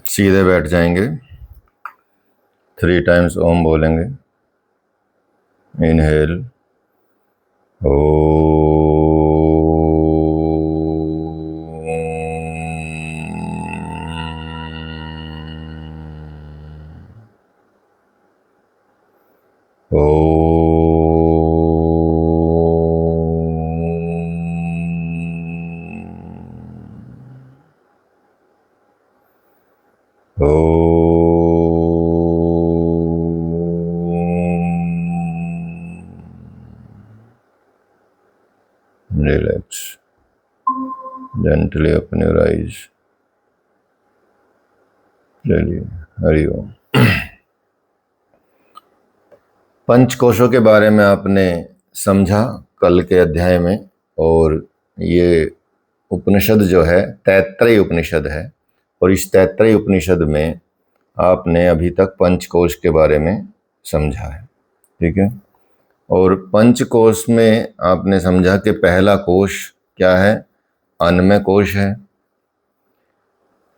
सीधे बैठ जाएंगे, 3 टाइम्स ओम बोलेंगे। Inhale O, relax, gently open your eyes. चलिए, हरिओम। पंचकोशों के बारे में आपने समझा कल के अध्याय में, और ये उपनिषद जो है तैत्तरीय उपनिषद है, और इस तैत्तरीय उपनिषद में आपने अभी तक पंचकोश के बारे में समझा है, ठीक है। और पंचकोश में आपने समझा कि पहला कोश क्या है, अन्नमय कोश है।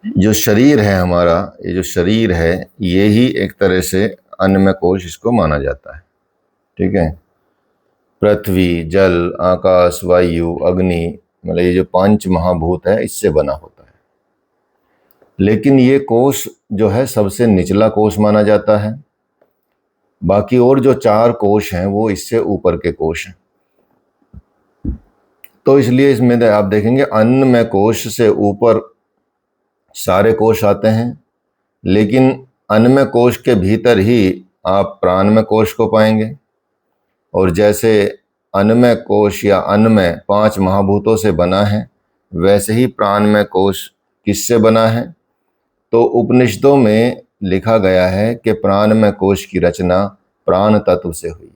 जो शरीर है हमारा, ये जो शरीर है, ये ही एक तरह से अन्नमय कोश इसको माना जाता है, ठीक है। पृथ्वी, जल, आकाश, वायु, अग्नि, मतलब ये जो 5 महाभूत है, इससे बना होता है। लेकिन ये कोश जो है सबसे निचला कोश माना जाता है। बाकी और जो 4 कोश हैं वो इससे ऊपर के कोश हैं। तो इसलिए इसमें आप देखेंगे अन्नमय कोश से ऊपर सारे कोश आते हैं, लेकिन अन्नमय कोश के भीतर ही आप प्राणमय कोश को पाएंगे। और जैसे अन्नमय कोश या अन्नमय 5 महाभूतों से बना है, वैसे ही प्राणमय कोश किससे बना है? तो उपनिषदों में लिखा गया है कि प्राणमय कोश की रचना प्राण तत्व से हुई है।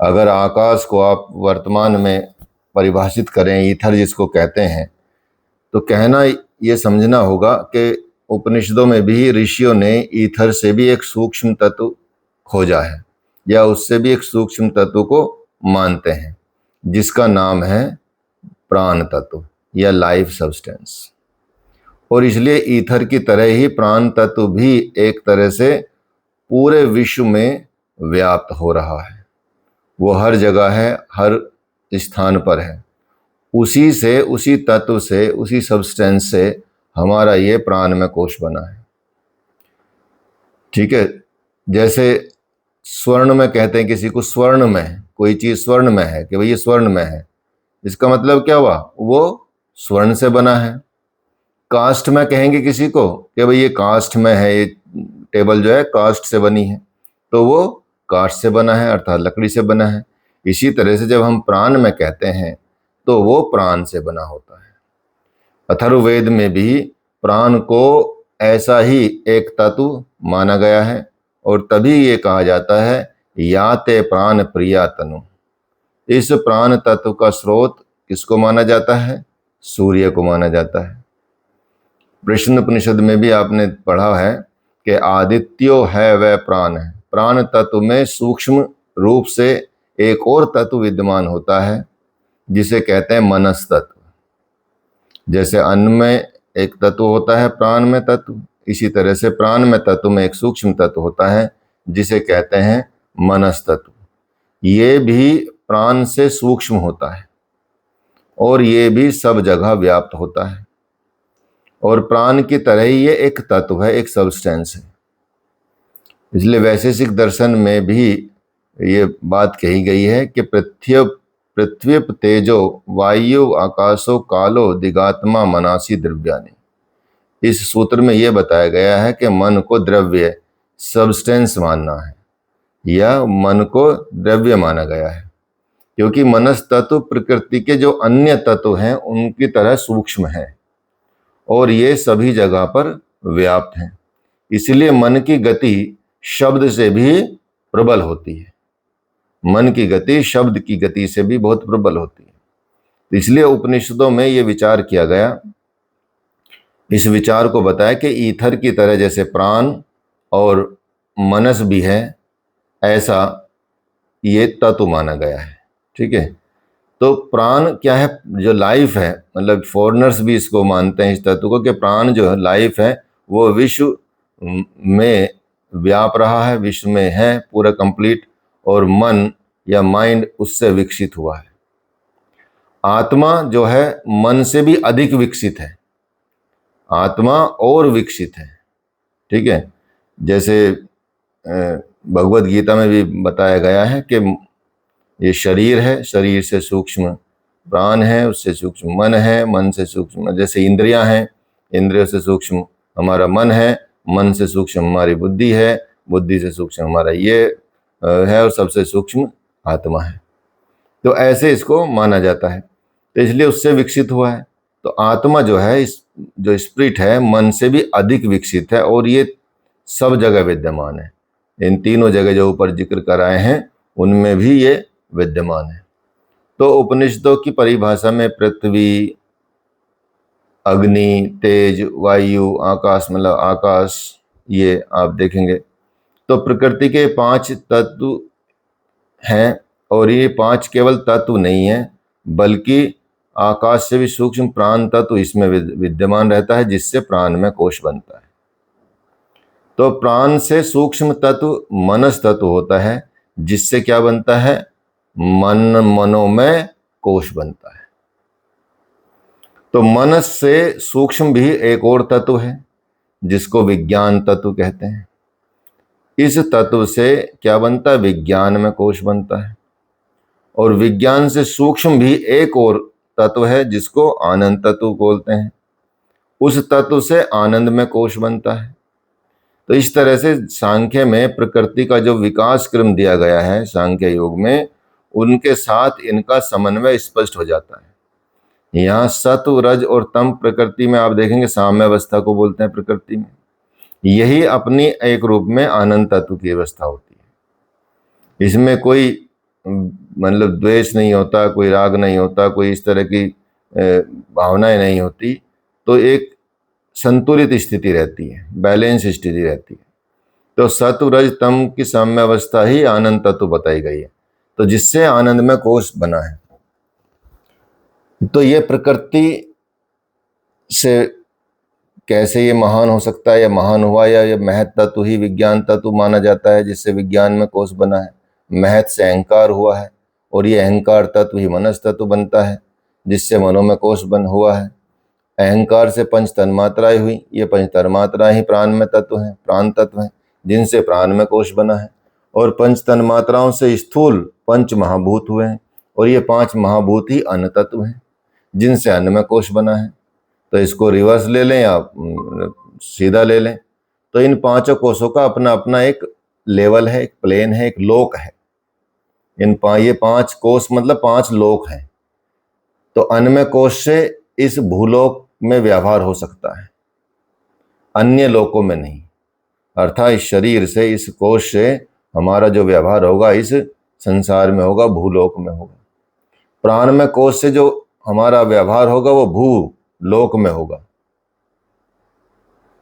अगर आकाश को आप वर्तमान में परिभाषित करें, ईथर जिसको कहते हैं, तो कहना ये समझना होगा कि उपनिषदों में भी ऋषियों ने ईथर से भी एक सूक्ष्म तत्व खोजा है, या उससे भी एक सूक्ष्म तत्व को मानते हैं, जिसका नाम है प्राण तत्व या लाइफ सब्सटेंस। और इसलिए ईथर की तरह ही प्राण तत्व भी एक तरह से पूरे विश्व में व्याप्त हो रहा है। वो हर जगह है, हर स्थान पर है। उसी से, उसी तत्व से, उसी सब्सटेंस से हमारा ये प्राणमय कोश बना है, ठीक है। जैसे स्वर्ण में कहते हैं किसी को स्वर्ण में, कोई चीज स्वर्ण में है कि भाई ये स्वर्ण में है, इसका मतलब क्या हुआ? वो स्वर्ण से बना है। कास्ट में कहेंगे किसी को कि भाई ये कास्ट में है, ये टेबल जो है कास्ट से बनी है, तो वो कास्ट से बना है, अर्थात लकड़ी से बना है। इसी तरह से जब हम प्राण में कहते हैं तो वो प्राण से बना होता है। अथर्ववेद में भी प्राण को ऐसा ही एक तत्व माना गया है, और तभी ये कहा जाता है या ते प्राण प्रिया तनु। इस प्राण तत्व का स्रोत किसको माना जाता है? सूर्य को माना जाता है। प्रश्न उपनिषद में भी आपने पढ़ा है कि आदित्यो है वह प्राण है। प्राण तत्व में सूक्ष्म रूप से एक और तत्व विद्यमान होता है जिसे कहते हैं मनस तत्व। जैसे अन्न में एक तत्व होता है प्राण में तत्व, इसी तरह से प्राण में तत्व में एक सूक्ष्म तत्व होता है जिसे कहते हैं मनस तत्व। ये भी प्राण से सूक्ष्म होता है और ये भी सब जगह व्याप्त होता है, और प्राण की तरह ही ये एक तत्व है, एक सब्सटेंस है। इसलिए वैशेषिक दर्शन में भी ये बात कही गई है कि पृथ्वी तेजो वायु आकाशो कालो दिगात्मा मनासी द्रव्यानि। इस सूत्र में यह बताया गया है कि मन को द्रव्य सब्सटेंस मानना है, या मन को द्रव्य माना गया है, क्योंकि मनस तत्व प्रकृति के जो अन्य तत्व हैं उनकी तरह सूक्ष्म है और ये सभी जगह पर व्याप्त हैं। इसलिए मन की गति शब्द से भी प्रबल होती है। मन की गति शब्द की गति से भी बहुत प्रबल होती है। इसलिए उपनिषदों में ये विचार किया गया, इस विचार को बताया कि ईथर की तरह जैसे प्राण और मनस भी है, ऐसा ये तत्व माना गया है, ठीक है। तो प्राण क्या है, जो लाइफ है, मतलब फॉरेनर्स भी इसको मानते हैं इस तत्व को, कि प्राण जो है लाइफ है, वो विश्व में व्याप रहा है, विश्व में है पूरा कंप्लीट, और मन या माइंड उससे विकसित हुआ है। आत्मा जो है मन से भी अधिक विकसित है, आत्मा और विकसित है। ठीक है, जैसे भगवत गीता में भी बताया गया है कि ये शरीर है, शरीर से सूक्ष्म प्राण है, उससे सूक्ष्म मन है, मन से सूक्ष्म, जैसे इंद्रियां हैं, इंद्रियों से सूक्ष्म हमारा मन है, मन से सूक्ष्म हमारी बुद्धि है, बुद्धि से सूक्ष्म हमारा ये है, और सबसे सूक्ष्म आत्मा है। तो ऐसे इसको माना जाता है, तो इसलिए उससे विकसित हुआ है। तो आत्मा जो है, इस जो स्पिरिट है, मन से भी अधिक विकसित है, और ये सब जगह विद्यमान है। इन तीनों जगह जो ऊपर जिक्र कराए हैं उनमें भी ये विद्यमान है। तो उपनिषदों की परिभाषा में पृथ्वी, अग्नि, तेज, वायु, आकाश, मतलब आकाश, ये आप देखेंगे तो प्रकृति के 5 तत्व हैं, और ये 5 केवल तत्व नहीं है, बल्कि आकाश से भी सूक्ष्म प्राण तत्व इसमें विद्यमान रहता है, जिससे प्राण में कोश बनता है। तो प्राण से सूक्ष्म तत्व मनस तत्व होता है, जिससे क्या बनता है, मनोमय कोश बनता है। तो मनस से सूक्ष्म भी एक और तत्व है, जिसको विज्ञान तत्व कहते हैं। इस तत्व से क्या बनता है, विज्ञान में कोश बनता है। और विज्ञान से सूक्ष्म भी एक और तत्व है, जिसको आनंद तत्व बोलते हैं। उस तत्व से आनंद में कोश बनता है। तो इस तरह से सांख्य में प्रकृति का जो विकास क्रम दिया गया है सांख्य योग में, उनके साथ इनका समन्वय स्पष्ट हो जाता है। यहाँ सत्व, रज और तम प्रकृति में आप देखेंगे साम्यावस्था को बोलते हैं प्रकृति में। यही अपनी एक रूप में आनंद तत्व की अवस्था होती है। इसमें कोई मतलब द्वेष नहीं होता, कोई राग नहीं होता, कोई इस तरह की भावनाएं नहीं होती। तो एक संतुलित स्थिति रहती है, बैलेंस स्थिति रहती है। तो सत्व, रज, तम की साम्यावस्था ही आनंद तत्व बताई गई है, तो जिससे आनंद में कोश बना है। तो ये प्रकृति से कैसे ये महान हो सकता है, या महान हुआ, या ये महत तत्व ही विज्ञान तत्व माना जाता है, जिससे विज्ञान में कोश बना है। महत से अहंकार हुआ है, और ये अहंकार तत्व ही मनस तत्व बनता है, जिससे मनो में कोश बन हुआ है। अहंकार से पंच तन्मात्राएं हुई, ये पंच तन्मात्राएं ही प्राण में तत्व हैं, प्राण तत्व हैं, जिनसे प्राण में कोश बना है। और पंच तन्मात्राओं से स्थूल 5 महाभूत हुए हैं, और ये 5 महाभूत ही अन्न तत्व हैं, जिनसे अन्न में कोश बना है। तो इसको रिवर्स ले लें या सीधा ले लें, तो इन 5 कोशों का अपना अपना एक लेवल है, एक प्लेन है, एक लोक है। ये 5 कोश मतलब 5 लोक हैं। तो अन्नमय कोश से इस भूलोक में व्यवहार हो सकता है, अन्य लोकों में नहीं। अर्थात इस शरीर से, इस कोश से हमारा जो व्यवहार होगा इस संसार में होगा, भूलोक में होगा। प्राणमय कोश से जो हमारा व्यवहार होगा वो भू लोक में होगा,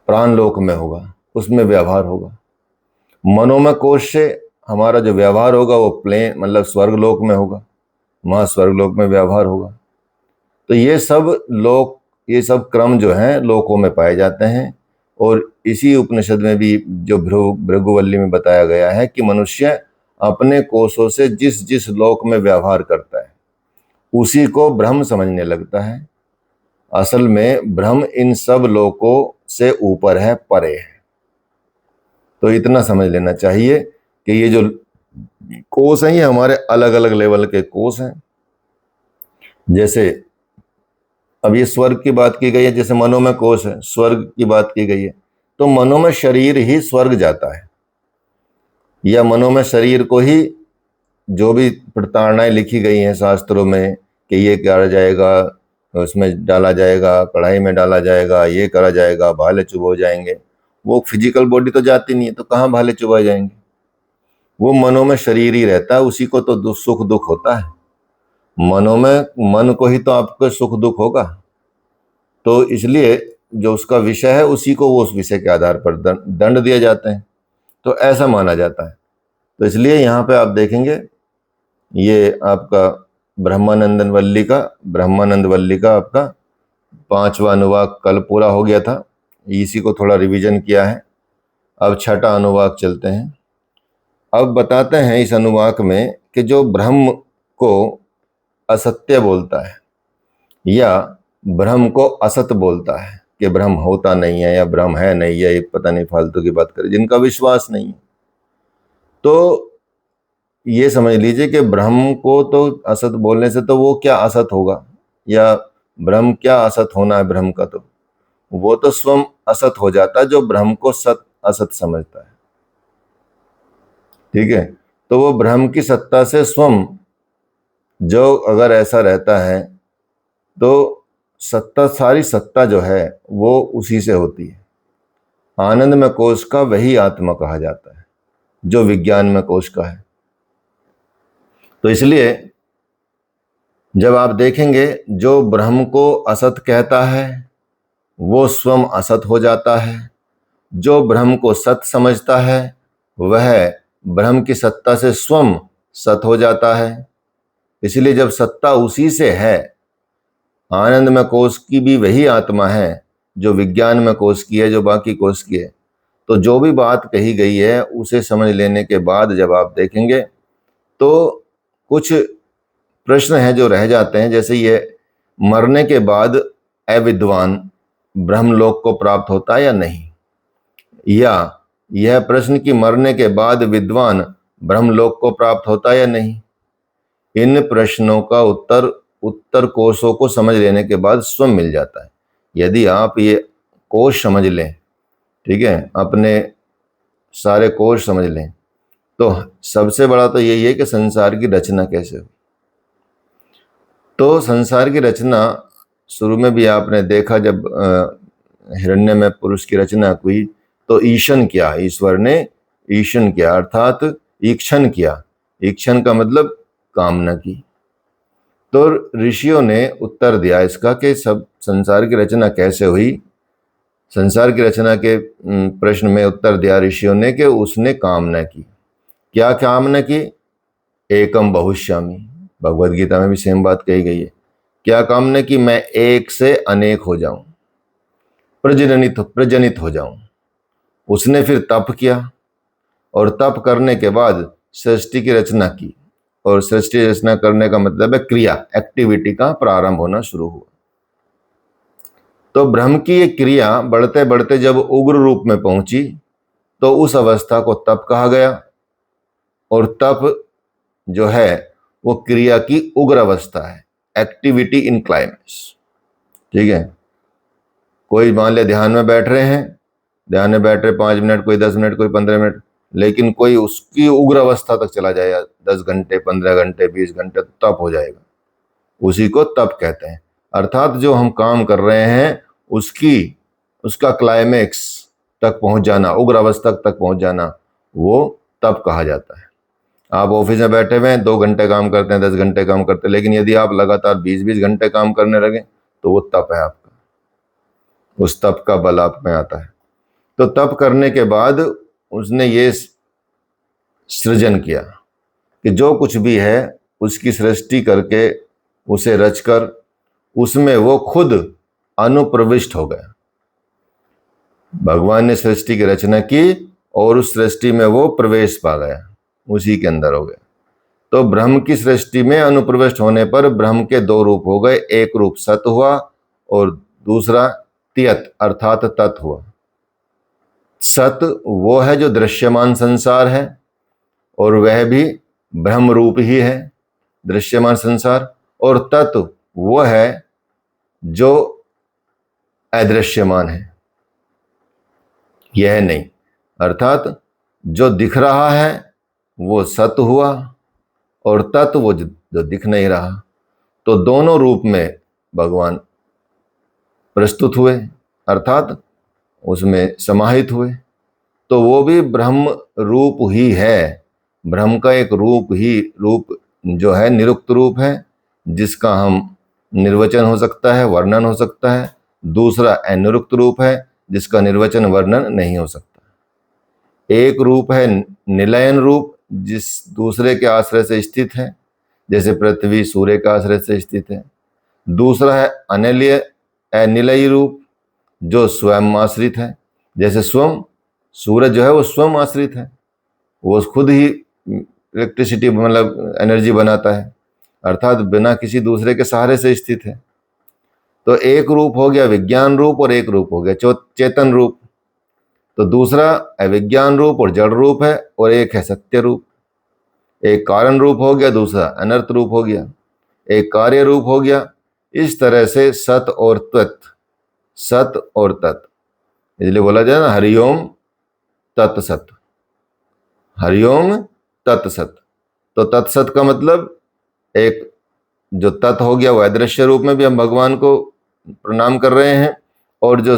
प्राण लोक में होगा, उसमें व्यवहार होगा। मनोमय कोश से हमारा जो व्यवहार होगा वो प्लेन मतलब स्वर्ग लोक में होगा, वहाँ स्वर्ग लोक में व्यवहार होगा। तो ये सब लोक, ये सब क्रम जो हैं लोकों में पाए जाते हैं। और इसी उपनिषद में भी जो भृगुवल्ली में बताया गया है कि मनुष्य अपने कोशों से जिस जिस लोक में व्यवहार करता है उसी को ब्रह्म समझने लगता है। असल में ब्रह्म इन सब लोकों से ऊपर है, परे है। तो इतना समझ लेना चाहिए कि ये जो कोश हैं ये हमारे अलग अलग लेवल के कोश हैं। जैसे अब ये स्वर्ग की बात की गई है, जैसे मनोमय कोश है, स्वर्ग की बात की गई है, तो मनोमय शरीर ही स्वर्ग जाता है, या मनोमय शरीर को ही जो भी प्रताड़नाएं लिखी गई हैं शास्त्रों में कि ये करा जाएगा, उसमें डाला जाएगा, कढ़ाई में डाला जाएगा, ये करा जाएगा, भाले चुभो जाएंगे, वो फिजिकल बॉडी तो जाती नहीं है, तो कहाँ भाले चुभाए जाएंगे। वो मनोमय शरीर ही रहता है, उसी को तो सुख दुख होता है। मनोमय मन को ही तो आपको सुख दुख होगा। तो इसलिए जो उसका विषय है उसी को वो उस विषय के आधार पर दंड दिए जाते हैं, तो ऐसा माना जाता है। तो इसलिए यहाँ पे आप देखेंगे ये आपका ब्रह्मानंद वल्ली का आपका 5वां अनुवाक कल पूरा हो गया था, इसी को थोड़ा रिवीजन किया है। अब 6ठा अनुवाक चलते हैं। अब बताते हैं इस अनुवाक में कि जो ब्रह्म को असत्य बोलता है या ब्रह्म को असत बोलता है कि ब्रह्म होता नहीं है या ब्रह्म है नहीं है, ये पता नहीं फालतू की बात करे, जिनका विश्वास नहीं है, तो ये समझ लीजिए कि ब्रह्म को तो असत बोलने से तो वो क्या असत होगा, या ब्रह्म क्या असत होना है ब्रह्म का, तो वो तो स्वयं असत हो जाता है जो ब्रह्म को सत असत समझता है। ठीक है, तो वो ब्रह्म की सत्ता से स्वयं जो अगर ऐसा रहता है तो सत्ता, सारी सत्ता जो है वो उसी से होती है। आनंद में कोश का वही आत्मा कहा जाता है जो विज्ञान में कोश का है। तो इसलिए जब आप देखेंगे जो ब्रह्म को असत कहता है वो स्वयं असत हो जाता है, जो ब्रह्म को सत समझता है वह ब्रह्म की सत्ता से स्वयं सत हो जाता है। इसलिए जब सत्ता उसी से है, आनंद में कोश की भी वही आत्मा है जो विज्ञान में कोश की है, जो बाकी कोश की है, तो जो भी बात कही गई है उसे समझ लेने के बाद जब आप देखेंगे तो कुछ प्रश्न हैं जो रह जाते हैं, जैसे ये मरने के बाद अविद्वान ब्रह्मलोक को प्राप्त होता है या नहीं, या यह प्रश्न कि मरने के बाद विद्वान ब्रह्मलोक को प्राप्त होता है या नहीं। इन प्रश्नों का उत्तर कोशों को समझ लेने के बाद स्वयं मिल जाता है। यदि आप ये कोश समझ लें, ठीक है, अपने सारे कोश समझ लें, तो सबसे बड़ा तो यही है कि संसार की रचना कैसे हुई। तो संसार की रचना शुरू में भी आपने देखा, जब हिरण्य में पुरुष की रचना हुई तो ईशन किया, ईश्वर ने ईशन किया अर्थात ईक्षण किया। ईक्षण का मतलब कामना की। तो ऋषियों ने उत्तर दिया इसका कि सब संसार की रचना कैसे हुई। संसार की रचना के प्रश्न में उत्तर दिया ऋषियों ने कि उसने कामना की। क्या कामना की? एकम बहुश्यामी, भगवद गीता में भी सेम बात कही गई है। क्या कामना की? मैं एक से अनेक हो जाऊं, प्रजनित हो जाऊं। उसने फिर तप किया और तप करने के बाद सृष्टि की रचना की, और सृष्टि रचना करने का मतलब है क्रिया, एक्टिविटी का प्रारंभ होना शुरू हुआ। तो ब्रह्म की ये क्रिया बढ़ते बढ़ते जब उग्र रूप में पहुंची तो उस अवस्था को तप कहा गया, और तप जो है वो क्रिया की उग्र अवस्था है, एक्टिविटी इन क्लाइमेक्स। ठीक है, कोई मान ले ध्यान में बैठ रहे हैं, ध्यान में बैठ रहे 5 मिनट, कोई 10 मिनट, कोई 15 मिनट, लेकिन कोई उसकी उग्र अवस्था तक चला जाएगा 10 घंटे, 15 घंटे, 20 घंटे, तो तप हो जाएगा। उसी को तप कहते हैं। अर्थात जो हम काम कर रहे हैं उसका क्लाइमेक्स तक पहुंच जाना, उग्र अवस्था तक पहुंच जाना, वो तप कहा जाता है। आप ऑफिस में बैठे हुए हैं, 2 घंटे काम करते हैं, 10 घंटे काम करते हैं, लेकिन यदि आप लगातार 20-20 घंटे काम करने लगे तो वो तप है आपका, उस तप का बल आप में आता है। तो तप करने के बाद उसने ये सृजन किया कि जो कुछ भी है उसकी सृष्टि करके, उसे रचकर उसमें वो खुद अनुप्रविष्ट हो गया। भगवान ने सृष्टि की रचना की और उस सृष्टि में वो प्रवेश पा गया, उसी के अंदर हो गया। तो ब्रह्म की सृष्टि में अनुप्रविष्ट होने पर ब्रह्म के 2 रूप हो गए, एक रूप सत हुआ और दूसरा तियत अर्थात तत् हुआ। सत वो है जो दृश्यमान संसार है, और वह भी ब्रह्म रूप ही है दृश्यमान संसार, और तत्व वो है जो अदृश्यमान है, यह नहीं। अर्थात जो दिख रहा है वो सत हुआ और तत्व वो जो दिख नहीं रहा। तो दोनों रूप में भगवान प्रस्तुत हुए, अर्थात उसमें समाहित हुए। तो वो भी ब्रह्म रूप ही है। ब्रह्म का एक रूप जो है निरुक्त रूप है, जिसका हम निर्वचन हो सकता है, वर्णन हो सकता है। दूसरा अनिरुक्त रूप है जिसका निर्वचन वर्णन नहीं हो सकता। एक रूप है निलयन रूप, जिस दूसरे के आश्रय से स्थित है, जैसे पृथ्वी सूर्य का आश्रय से स्थित है। दूसरा है अनिलय अनिलयी रूप, जो स्वयं आश्रित है। जैसे स्वयं सूरज जो है वो स्वयं आश्रित है, वो खुद ही इलेक्ट्रिसिटी मतलब एनर्जी बनाता है, अर्थात बिना किसी दूसरे के सहारे से स्थित है। तो एक रूप हो गया विज्ञान रूप और एक रूप हो गया चेतन रूप। तो दूसरा अविज्ञान रूप और जड़ रूप है, और एक है सत्य रूप। एक कारण रूप हो गया, दूसरा अनर्थ रूप हो गया, एक कार्य रूप हो गया। इस तरह से सत और तत्, सत और तत्, इसलिए बोला जाए ना हरिओम तत्सत, हरिओम तत्सत। तो तत्सत का मतलब एक जो तत् हो गया वो अदृश्य रूप में भी हम भगवान को प्रणाम कर रहे हैं, और जो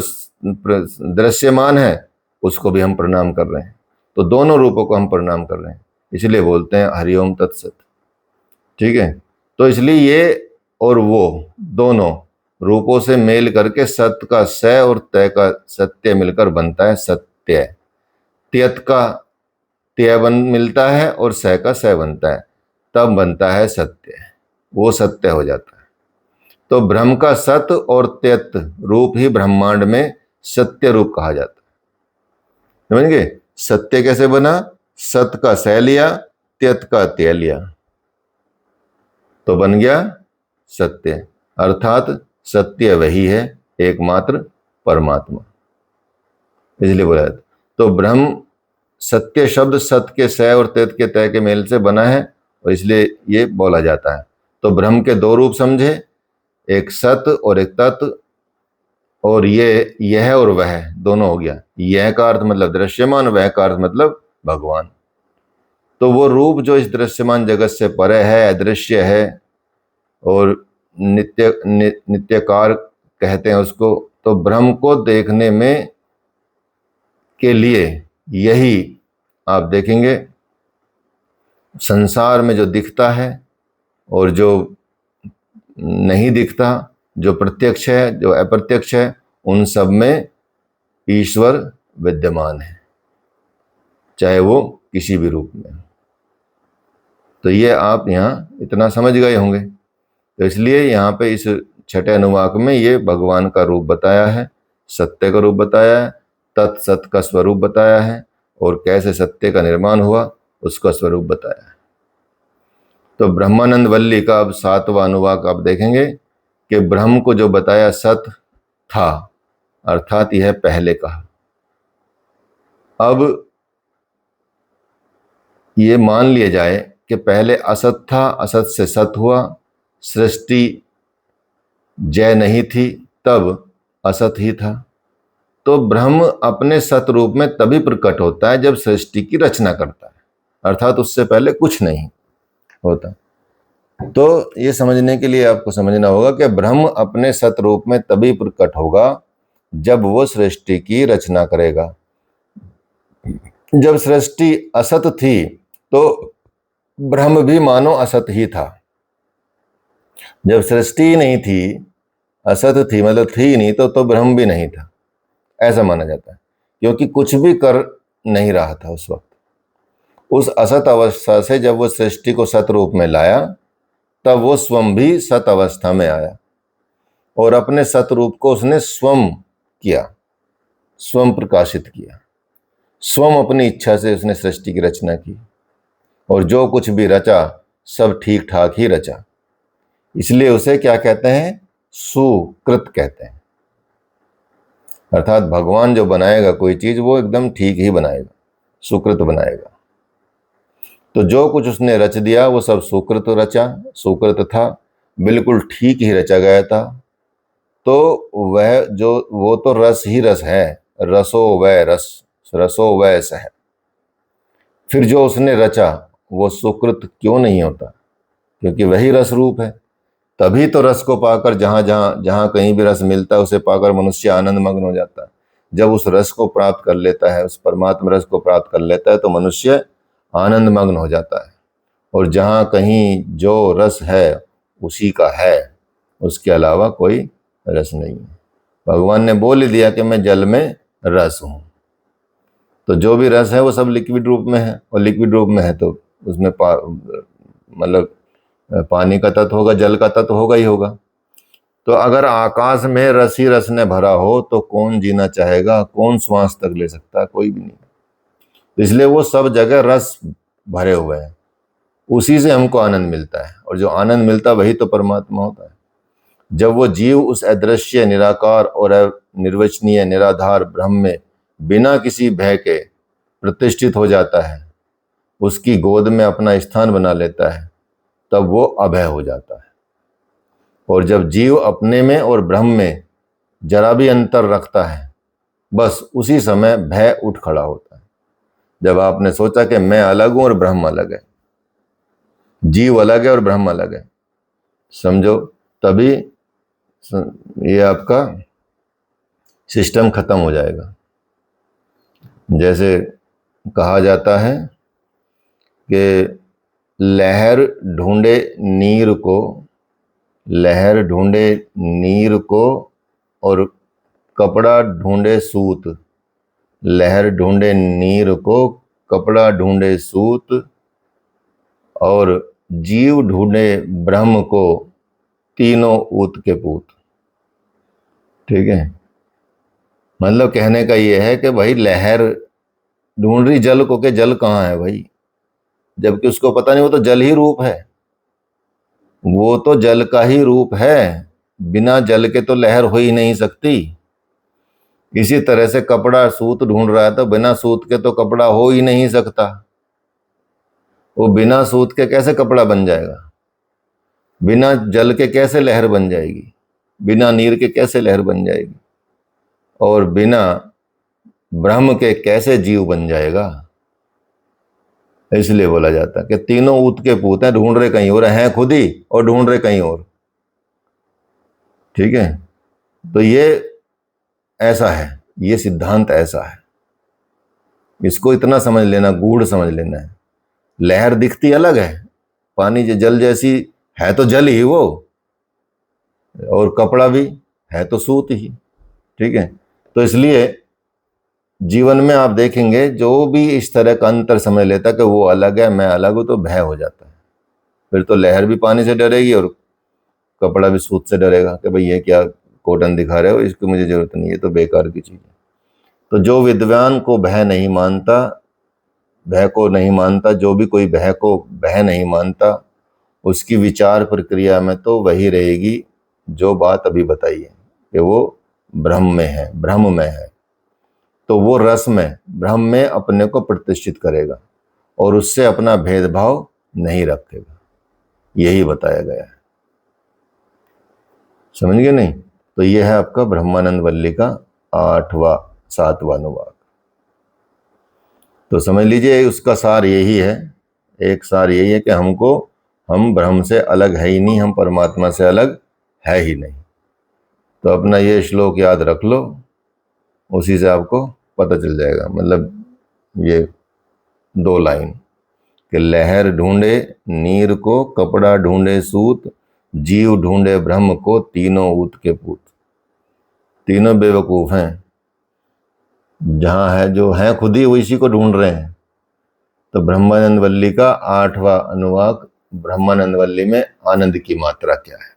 दृश्यमान है उसको भी हम प्रणाम कर रहे हैं। तो दोनों रूपों को हम प्रणाम कर रहे हैं, इसलिए बोलते हैं हरिओम तत्सत। ठीक है, तो इसलिए ये और वो दोनों रूपों से मेल करके सत्य का स और तय का सत्य मिलकर बनता है सत्य। त्यत का त्य बन मिलता है और स का स बनता है, तब बनता है सत्य, वो सत्य हो जाता है। तो ब्रह्म का सत और त्यत रूप ही ब्रह्मांड में सत्य रूप कहा जाता है। समझ गए? सत्य कैसे बना? सत का स लिया, त्यत का त्य लिया, तो बन गया सत्य। अर्थात सत्य वही है, एकमात्र परमात्मा, इसलिए बोला जाता। तो ब्रह्म सत्य शब्द सत्य के स और त्यत के तय के मेल से बना है, और इसलिए ये बोला जाता है। तो ब्रह्म के दो रूप समझे, एक सत और एक तत्, और ये यह और वह दोनों हो गया। यह का अर्थ मतलब दृश्यमान, वह का अर्थ मतलब भगवान। तो वो रूप जो इस दृश्यमान जगत से परे है, अदृश्य है और नित्यकार कहते हैं उसको। तो ब्रह्म को देखने में के लिए यही आप देखेंगे संसार में जो दिखता है और जो नहीं दिखता, जो प्रत्यक्ष है जो अप्रत्यक्ष है, उन सब में ईश्वर विद्यमान है, चाहे वो किसी भी रूप में। तो ये आप यहाँ इतना समझ गए होंगे। तो इसलिए यहाँ पे इस छठे अनुवाक में ये भगवान का रूप बताया है, सत्य का रूप बताया है, तत्सत का स्वरूप बताया है, और कैसे सत्य का निर्माण हुआ उसका स्वरूप बताया है। तो ब्रह्मानंद वल्ली का अब 7वां अनुवाक आप देखेंगे कि ब्रह्म को जो बताया सत था, अर्थात यह पहले कहा। अब ये मान लिया जाए कि पहले असत था, असत से सत हुआ, सृष्टि जय नहीं थी, तब असत ही था। तो ब्रह्म अपने सत रूप में तभी प्रकट होता है जब सृष्टि की रचना करता है, अर्थात उससे पहले कुछ नहीं होता। तो ये समझने के लिए आपको समझना होगा कि ब्रह्म अपने सत रूप में तभी प्रकट होगा जब वो सृष्टि की रचना करेगा। जब सृष्टि असत थी तो ब्रह्म भी मानो असत ही था। जब सृष्टि नहीं थी, असत थी मतलब थी ही नहीं, तो ब्रह्म भी नहीं था, ऐसा माना जाता है, क्योंकि कुछ भी कर नहीं रहा था उस वक्त। उस असत अवस्था से जब वो सृष्टि को सत रूप में लाया, तब वो स्वयं भी सत अवस्था में आया, और अपने सत रूप को उसने स्वयं किया, स्वयं प्रकाशित किया, स्वयं अपनी इच्छा से उसने सृष्टि की रचना की, और जो कुछ भी रचा सब ठीक ठाक ही रचा। इसलिए उसे क्या कहते हैं? सुकृत कहते हैं। अर्थात भगवान जो बनाएगा कोई चीज वो एकदम ठीक ही बनाएगा, सुकृत बनाएगा। तो जो कुछ उसने रच दिया वो सब सुकृत रचा, सुकृत था, बिल्कुल ठीक ही रचा गया था। तो वह जो वो तो रस ही रस है, रसो वै रस, रसो वै सह। फिर जो उसने रचा वो सुकृत क्यों नहीं होता? क्योंकि वही रस रूप है। तभी तो रस को पाकर जहां कहीं भी रस मिलता है उसे पाकर मनुष्य आनंद मग्न हो जाता है। जब उस रस को प्राप्त कर लेता है, उस परमात्मा रस को प्राप्त कर लेता है, तो मनुष्य आनंद मग्न हो जाता है। और जहां कहीं जो रस है उसी का है, उसके अलावा कोई रस नहीं है। भगवान ने बोल ही दिया कि मैं जल में रस हूं। तो जो भी रस है वो सब लिक्विड रूप में है, और लिक्विड रूप में है तो उसमें मतलब पानी का तत्व होगा, जल का तत्व होगा ही होगा। तो अगर आकाश में रस ही रस ने भरा हो तो कौन जीना चाहेगा, कौन श्वास तक ले सकता है? कोई भी नहीं। इसलिए वो सब जगह रस भरे हुए हैं, उसी से हमको आनंद मिलता है, और जो आनंद मिलता है वही तो परमात्मा होता है। जब वो जीव उस अदृश्य, निराकार और निर्वचनीय निराधार ब्रह्म में बिना किसी भय के प्रतिष्ठित हो जाता है, उसकी गोद में अपना स्थान बना लेता है, तब वो अभय हो जाता है। और जब जीव अपने में और ब्रह्म में जरा भी अंतर रखता है, बस उसी समय भय उठ खड़ा होता है। जब आपने सोचा कि मैं अलग हूं और ब्रह्म अलग है, जीव अलग है और ब्रह्म अलग है, समझो, तभी ये आपका सिस्टम खत्म हो जाएगा। जैसे कहा जाता है कि लहर ढूंढे नीर को, लहर ढूंढे नीर को और कपड़ा ढूंढे सूत, लहर ढूंढे नीर को, कपड़ा ढूंढे सूत, और जीव ढूंढे ब्रह्म को, तीनों ऊत के पूत। ठीक है, मतलब कहने का ये है कि भाई लहर ढूंढ रही जल को, के जल कहाँ है भाई, जबकि उसको पता नहीं वो तो जल ही रूप है, वो तो जल का ही रूप है, बिना जल के तो लहर हो ही नहीं सकती। इसी तरह से कपड़ा सूत ढूंढ रहा है तो बिना सूत के तो कपड़ा हो ही नहीं सकता। वो बिना सूत के कैसे कपड़ा बन जाएगा, बिना जल के कैसे लहर बन जाएगी, बिना नीर के कैसे लहर बन जाएगी, और बिना ब्रह्म के कैसे जीव बन जाएगा। इसलिए बोला जाता है कि तीनों ऊत के पूत हैं, ढूंढ रहे कहीं और हैं खुद ही और ढूंढ रहे कहीं और। ठीक है, तो ये ऐसा है, ये सिद्धांत ऐसा है, इसको इतना समझ लेना, गूढ़ समझ लेना है। लहर दिखती अलग है, पानी जल जैसी है तो जल ही वो, और कपड़ा भी है तो सूत ही। ठीक है, तो इसलिए जीवन में आप देखेंगे जो भी इस तरह का अंतर समझ लेता कि वो अलग है, मैं अलग हूं, तो भय हो जाता है। फिर तो लहर भी पानी से डरेगी और कपड़ा भी सूत से डरेगा कि भाई ये क्या कॉटन दिखा रहे हो, इसकी मुझे जरूरत नहीं है, तो बेकार की चीज है। तो जो विद्वान को भय नहीं मानता, भय को नहीं मानता, जो भी कोई भय को भय नहीं मानता, उसकी विचार प्रक्रिया में तो वही रहेगी जो बात अभी बताई है कि वो ब्रह्म में है, ब्रह्म में है, तो वो रस में, ब्रह्म में अपने को प्रतिष्ठित करेगा और उससे अपना भेदभाव नहीं रखेगा। यही बताया गया है, समझ गए नहीं? तो यह है आपका ब्रह्मानंद वल्ली का 7वां अनुवाक। तो समझ लीजिए उसका सार यही है, एक सार यही है कि हम ब्रह्म से अलग है ही नहीं, हम परमात्मा से अलग है ही नहीं। तो अपना ये श्लोक याद रख लो, उसी से आपको पता चल जाएगा। मतलब ये 2 लाइन कि लहर ढूंढे नीर को, कपड़ा ढूंढे सूत, जीव ढूंढे ब्रह्म को, तीनों ऊत के पूत। तीनों बेवकूफ हैं, जहां है जो है खुद ही वो इसी को ढूंढ रहे हैं। तो ब्रह्मानंद वल्ली का 8वां अनुवाक, ब्रह्मानंद वल्ली में आनंद की मात्रा क्या है।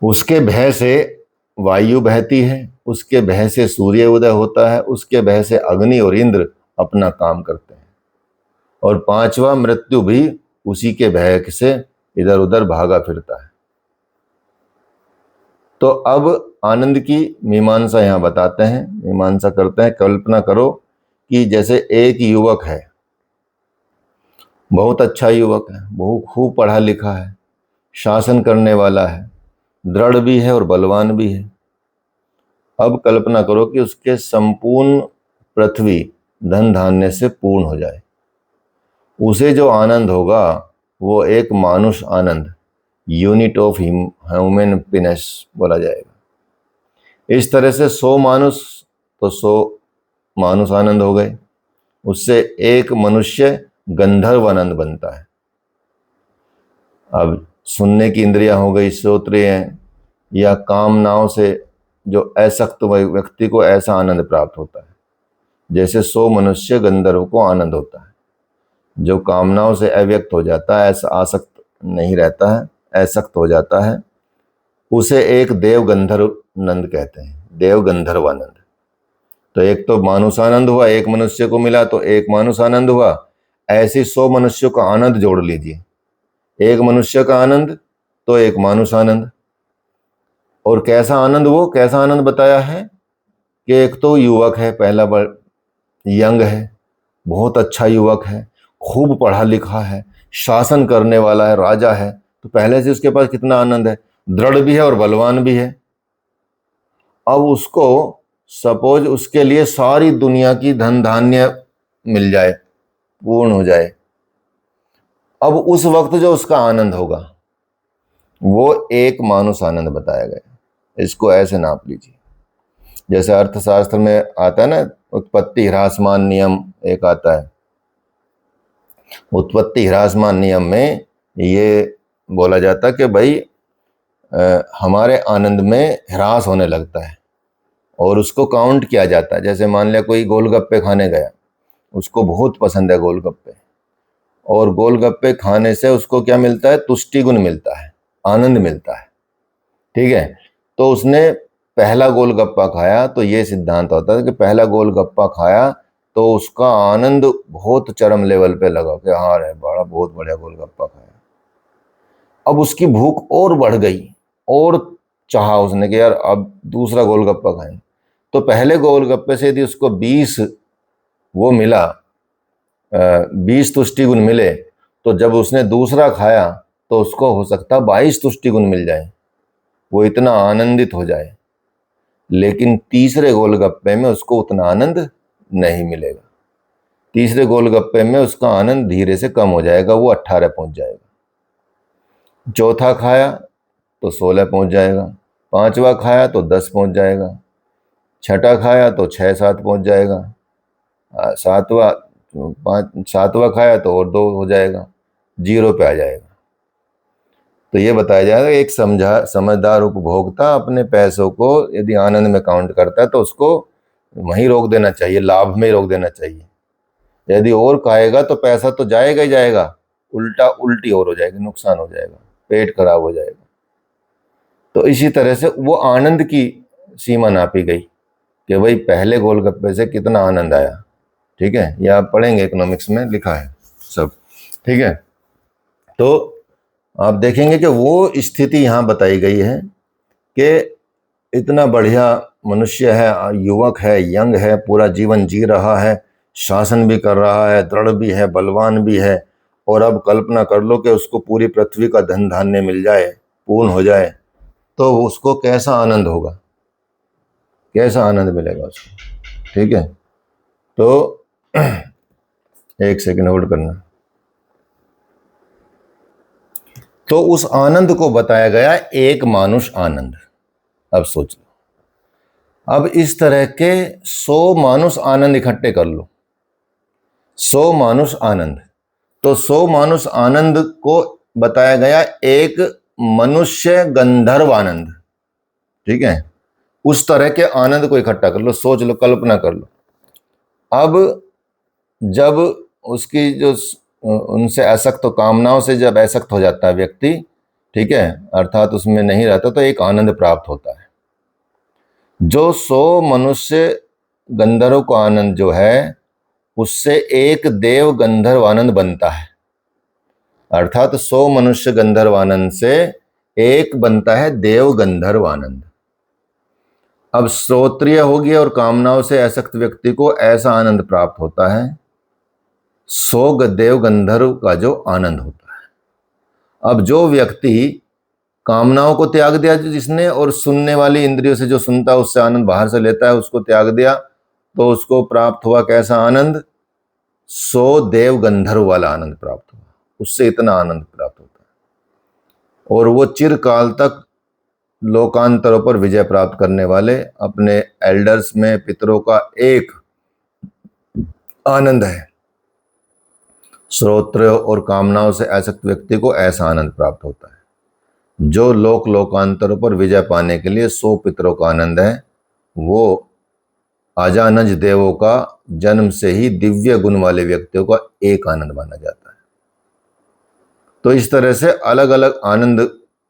उसके भय से वायु बहती है, उसके भय से सूर्य उदय होता है, उसके भय से अग्नि और इंद्र अपना काम करते हैं, और 5वां मृत्यु भी उसी के भय से इधर उधर भागा फिरता है। तो अब आनंद की मीमांसा यहां बताते हैं, मीमांसा करते हैं। कल्पना करो कि जैसे एक युवक है, बहुत अच्छा युवक है, बहुत खूब पढ़ा लिखा है, शासन करने वाला है, दृढ़ भी है और बलवान भी है। अब कल्पना करो कि उसके संपूर्ण पृथ्वी धन धान्य से पूर्ण हो जाए, उसे जो आनंद होगा वो एक मानुष आनंद, यूनिट ऑफ ह्यूमन हैप्पीनेस बोला जाएगा। इस तरह से 100 मानुष तो 100 मानुष आनंद हो गए, उससे एक मनुष्य गंधर्व आनंद बनता है। अब सुनने की इंद्रियां हो गई, श्रोत्रिय हैं, या कामनाओं से जो असक्त व्यक्ति को ऐसा आनंद प्राप्त होता है जैसे 100 मनुष्य गंधर्व को आनंद होता है। जो कामनाओं से अव्यक्त हो जाता है, ऐसा आसक्त नहीं रहता है, असक्त हो जाता है, उसे एक देव गंधर्व नंद कहते हैं, देव गंधर्वानंद। तो एक तो मानुषानंद हुआ, एक मनुष्य को मिला तो एक मानुषानंद हुआ। ऐसे 100 मनुष्यों का आनंद जोड़ लीजिए, एक मनुष्य का आनंद तो एक मानुषानंद। और कैसा आनंद, वो कैसा आनंद बताया है कि एक तो युवक है, पहला यंग है, बहुत अच्छा युवक है, खूब पढ़ा लिखा है, शासन करने वाला है, राजा है, तो पहले से उसके पास कितना आनंद है, दृढ़ भी है और बलवान भी है। अब उसको सपोज उसके लिए सारी दुनिया की धन धान्य मिल जाए, पूर्ण हो जाए, अब उस वक्त जो उसका आनंद होगा वो एक मानुष आनंद बताया गया। इसको ऐसे नाप लीजिए, जैसे अर्थशास्त्र में आता है ना, उत्पत्ति ह्रासमान नियम एक आता है। उत्पत्ति ह्रासमान नियम में ये बोला जाता कि भाई हमारे आनंद में ह्रास होने लगता है और उसको काउंट किया जाता है। जैसे मान लिया कोई गोलगप्पे खाने गया, उसको बहुत पसंद है गोलगप्पे, और गोलगप्पे खाने से उसको क्या मिलता है, तुष्टि गुण मिलता है, आनंद मिलता है, ठीक है। तो उसने पहला गोलगप्पा खाया तो ये सिद्धांत होता है कि पहला गोलगप्पा खाया तो उसका आनंद बहुत चरम लेवल पे लगा कि हाँ रे बड़ा बहुत बढ़िया गोलगप्पा खाया। अब उसकी भूख और बढ़ गई और चाहा उसने कि यार अब दूसरा गोलगप्पा खाएं। तो पहले गोलगप्पे से यदि उसको 20 वो मिला, 20 तुष्टि गुण मिले, तो जब उसने दूसरा खाया तो उसको हो सकता 22 तुष्टि गुण मिल जाए, वो इतना आनंदित हो जाए। लेकिन तीसरे गोलगप्पे में उसको उतना आनंद नहीं मिलेगा, तीसरे गोलगप्पे में उसका आनंद धीरे से कम हो जाएगा, वो 18 पहुंच जाएगा। चौथा खाया तो 16 पहुंच जाएगा, पांचवा खाया तो 10 पहुंच जाएगा, छठा खाया तो 6-7 पहुंच जाएगा, सातवां खाया तो और 2 हो जाएगा, 0 पे आ जाएगा। तो ये बताया जाएगा एक समझदार उपभोक्ता अपने पैसों को यदि आनंद में काउंट करता है तो उसको वहीं रोक देना चाहिए, लाभ में ही रोक देना चाहिए। यदि और खाएगा तो पैसा तो जाएगा ही जाएगा, उल्टी और हो जाएगी, नुकसान हो जाएगा, पेट खराब हो जाएगा। तो इसी तरह से वो आनंद की सीमा नापी गई कि भाई पहले गोलगप्पे से कितना आनंद आया, ठीक है। ये आप पढ़ेंगे, इकोनॉमिक्स में लिखा है सब, ठीक है। तो आप देखेंगे कि वो स्थिति यहाँ बताई गई है कि इतना बढ़िया मनुष्य है, युवक है, यंग है, पूरा जीवन जी रहा है, शासन भी कर रहा है, दृढ़ भी है, बलवान भी है, और अब कल्पना कर लो कि उसको पूरी पृथ्वी का धन धान्य मिल जाए, पूर्ण हो जाए, तो उसको कैसा आनंद होगा, कैसा आनंद मिलेगा उसको, ठीक है। तो एक सेकंड होल्ड करना। तो उस आनंद को बताया गया एक मानुष आनंद। अब सोच लो, अब इस तरह के 100 मानुष आनंद इकट्ठे कर लो, 100 मानुष आनंद, तो 100 मानुष आनंद को बताया गया एक मनुष्य गंधर्व आनंद, ठीक है। उस तरह के आनंद को इकट्ठा कर लो, सोच लो, कल्पना कर लो। अब जब उसकी जो उनसे असक्त, कामनाओं से जब असक्त हो जाता है व्यक्ति, ठीक है, अर्थात उसमें नहीं रहता, तो एक आनंद प्राप्त होता है। जो 100 मनुष्य गंधर्व का आनंद जो है उससे एक देव गंधर्व आनंद बनता है, अर्थात 100 मनुष्य गंधर्व आनंद से एक बनता है देव गंधर्व आनंद। अब श्रोत्रिय होगी और कामनाओं से असक्त व्यक्ति को ऐसा आनंद प्राप्त होता है, 100 देव गंधर्व का जो आनंद होता है। अब जो व्यक्ति कामनाओं को त्याग दिया जिसने, और सुनने वाली इंद्रियों से जो सुनता है उससे आनंद बाहर से लेता है, उसको त्याग दिया, तो उसको प्राप्त हुआ कैसा आनंद, 100 देव गंधर्व वाला आनंद प्राप्त हुआ, उससे इतना आनंद प्राप्त होता है। और वो चिरकाल तक लोकांतरों पर विजय प्राप्त करने वाले अपने एल्डर्स में पितरों का एक आनंद है। श्रोत्र और कामनाओं से असक्त व्यक्ति को ऐसा आनंद प्राप्त होता है। जो लोकांतरों पर विजय पाने के लिए 100 पितरों का आनंद है, वो अजानज देवों का जन्म से ही दिव्य गुण वाले व्यक्तियों का एक आनंद माना जाता है। तो इस तरह से अलग अलग आनंद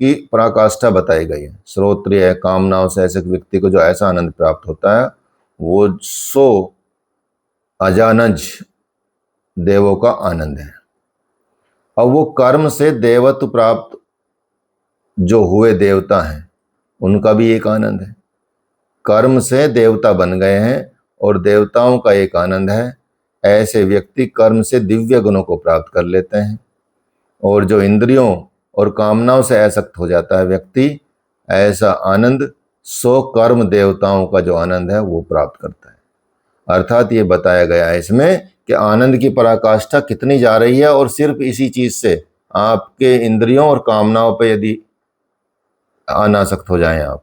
की पराकाष्ठा बताई गई है। श्रोत्रिय कामनाओं से ऐसे व्यक्ति को जो ऐसा आनंद प्राप्त होता है वो 100 अजानज देवों का आनंद है। अब वो कर्म से देवत्व प्राप्त जो हुए देवता हैं उनका भी एक आनंद है। कर्म से देवता बन गए हैं और देवताओं का एक आनंद है। ऐसे व्यक्ति कर्म से दिव्य गुणों को प्राप्त कर लेते हैं। और जो इंद्रियों और कामनाओं से आसक्त हो जाता है व्यक्ति, ऐसा आनंद 100 कर्म देवताओं का जो आनंद है वो प्राप्त करता है। अर्थात ये बताया गया है इसमें कि आनंद की पराकाष्ठा कितनी जा रही है, और सिर्फ इसी चीज से आपके इंद्रियों और कामनाओं पे यदि अनासक्त हो जाएं आप,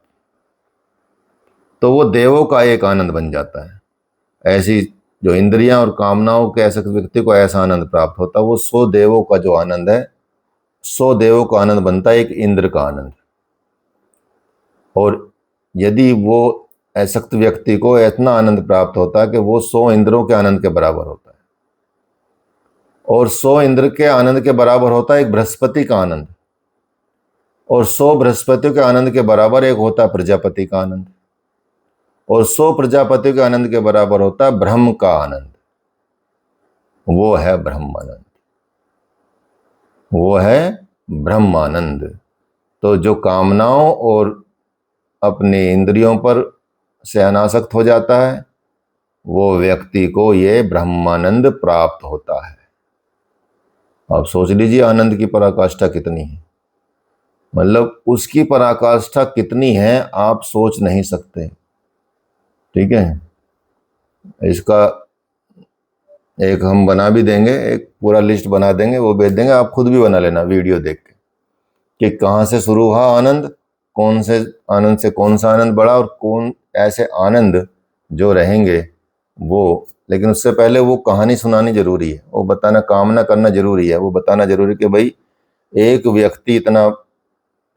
तो वो देवों का एक आनंद बन जाता है। ऐसी जो इंद्रियां और कामनाओं के आसक्त व्यक्ति को ऐसा आनंद प्राप्त होता है, वो 100 देवों का जो आनंद है, 100 देवों का आनंद बनता है एक इंद्र का आनंद। और यदि वो आसक्त व्यक्ति को इतना आनंद प्राप्त होता है कि वो 100 इंद्रों के आनंद के बराबर होता है। और 100 इंद्र के आनंद के बराबर होता है एक बृहस्पति का आनंद। और 100 बृहस्पतियों के आनंद के बराबर एक होता है प्रजापति का आनंद। और 100 प्रजापतियों के आनंद के बराबर होता है ब्रह्म का आनंद। वो है ब्रह्मानंद, वो है ब्रह्मानंद। तो जो कामनाओं और अपने इंद्रियों पर से अनासक्त हो जाता है, वो व्यक्ति को ये ब्रह्मानंद प्राप्त होता है। आप सोच लीजिए आनंद की पराकाष्ठा कितनी है। मतलब उसकी पराकाष्ठा कितनी है आप सोच नहीं सकते। ठीक है, इसका एक हम बना भी देंगे, एक पूरा लिस्ट बना देंगे, वो भेज देंगे, आप खुद भी बना लेना वीडियो देख के कि कहाँ से शुरू हुआ आनंद, कौन से आनंद से कौन सा आनंद बढ़ा, और कौन ऐसे आनंद जो रहेंगे वो। लेकिन उससे पहले वो कहानी सुनानी जरूरी है, वो बताना, कामना करना जरूरी है, वो बताना जरूरी कि भाई एक व्यक्ति इतना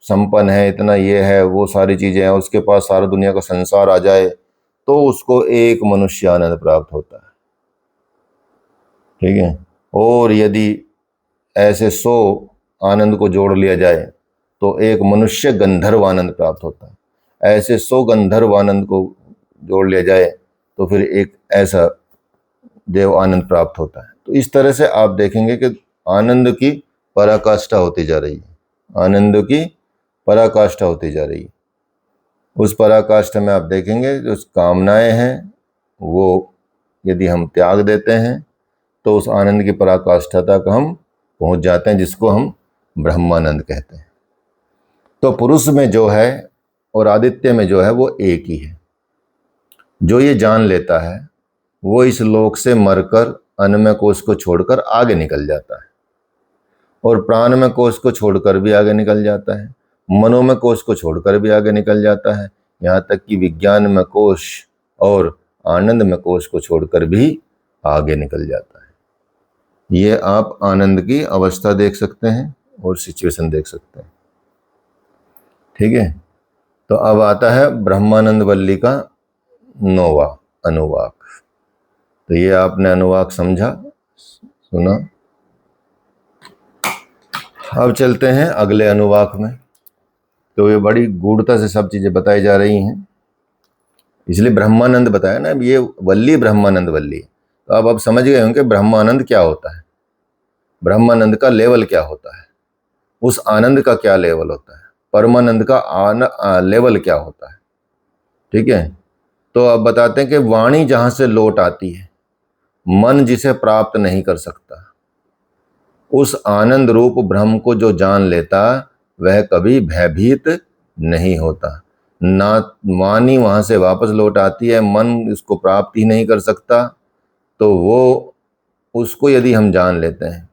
संपन्न है, इतना ये है, वो सारी चीजें हैं, उसके पास सारा दुनिया का संसार आ जाए तो उसको एक मनुष्य आनंद प्राप्त होता है। ठीक है, और यदि ऐसे 100 आनंद को जोड़ लिया जाए तो एक मनुष्य गंधर्व आनंद प्राप्त होता है। ऐसे 100 गंधर्व आनंद को जोड़ लिया जाए तो फिर एक ऐसा देव आनंद प्राप्त होता है। तो इस तरह से आप देखेंगे कि आनंद की पराकाष्ठा होती जा रही है, आनंद की पराकाष्ठा होती जा रही है। उस पराकाष्ठा में आप देखेंगे जो कामनाएं हैं वो यदि हम त्याग देते हैं तो उस आनंद की पराकाष्ठा तक हम पहुंच जाते हैं, जिसको हम ब्रह्मानंद कहते हैं। तो पुरुष में जो है और आदित्य में जो है वो एक ही है। जो ये जान लेता है वो इस लोक से मरकर अन्नमय कोश को छोड़कर आगे निकल जाता है, और प्राणमय कोश को छोड़कर भी आगे निकल जाता है, मनोमय कोश को छोड़कर भी आगे निकल जाता है, यहाँ तक कि विज्ञानमय कोश और आनंदमय कोश को छोड़कर भी आगे निकल जाता है। ये आप आनंद की अवस्था देख सकते हैं और सिचुएशन देख सकते हैं। ठीक है, तो अब आता है ब्रह्मानंद वल्ली का 9वां अनुवाक। तो ये आपने अनुवाक समझा, सुना। अब चलते हैं अगले अनुवाक में। तो ये बड़ी गूढ़ता से सब चीजें बताई जा रही हैं, इसलिए ब्रह्मानंद बताया ना, ये वल्ली ब्रह्मानंद वल्ली। तो अब समझ गए होंगे ब्रह्मानंद क्या होता है, ब्रह्मानंद का लेवल क्या होता है, उस आनंद का क्या लेवल होता है, परमानंद का लेवल क्या होता है। ठीक है, तो अब बताते हैं कि वाणी जहां से लौट आती है, मन जिसे प्राप्त नहीं कर सकता, उस आनंद रूप ब्रह्म को जो जान लेता वह कभी भयभीत नहीं होता। ना वाणी वहां से वापस लौट आती है, मन इसको प्राप्त ही नहीं कर सकता, तो वो उसको यदि हम जान लेते हैं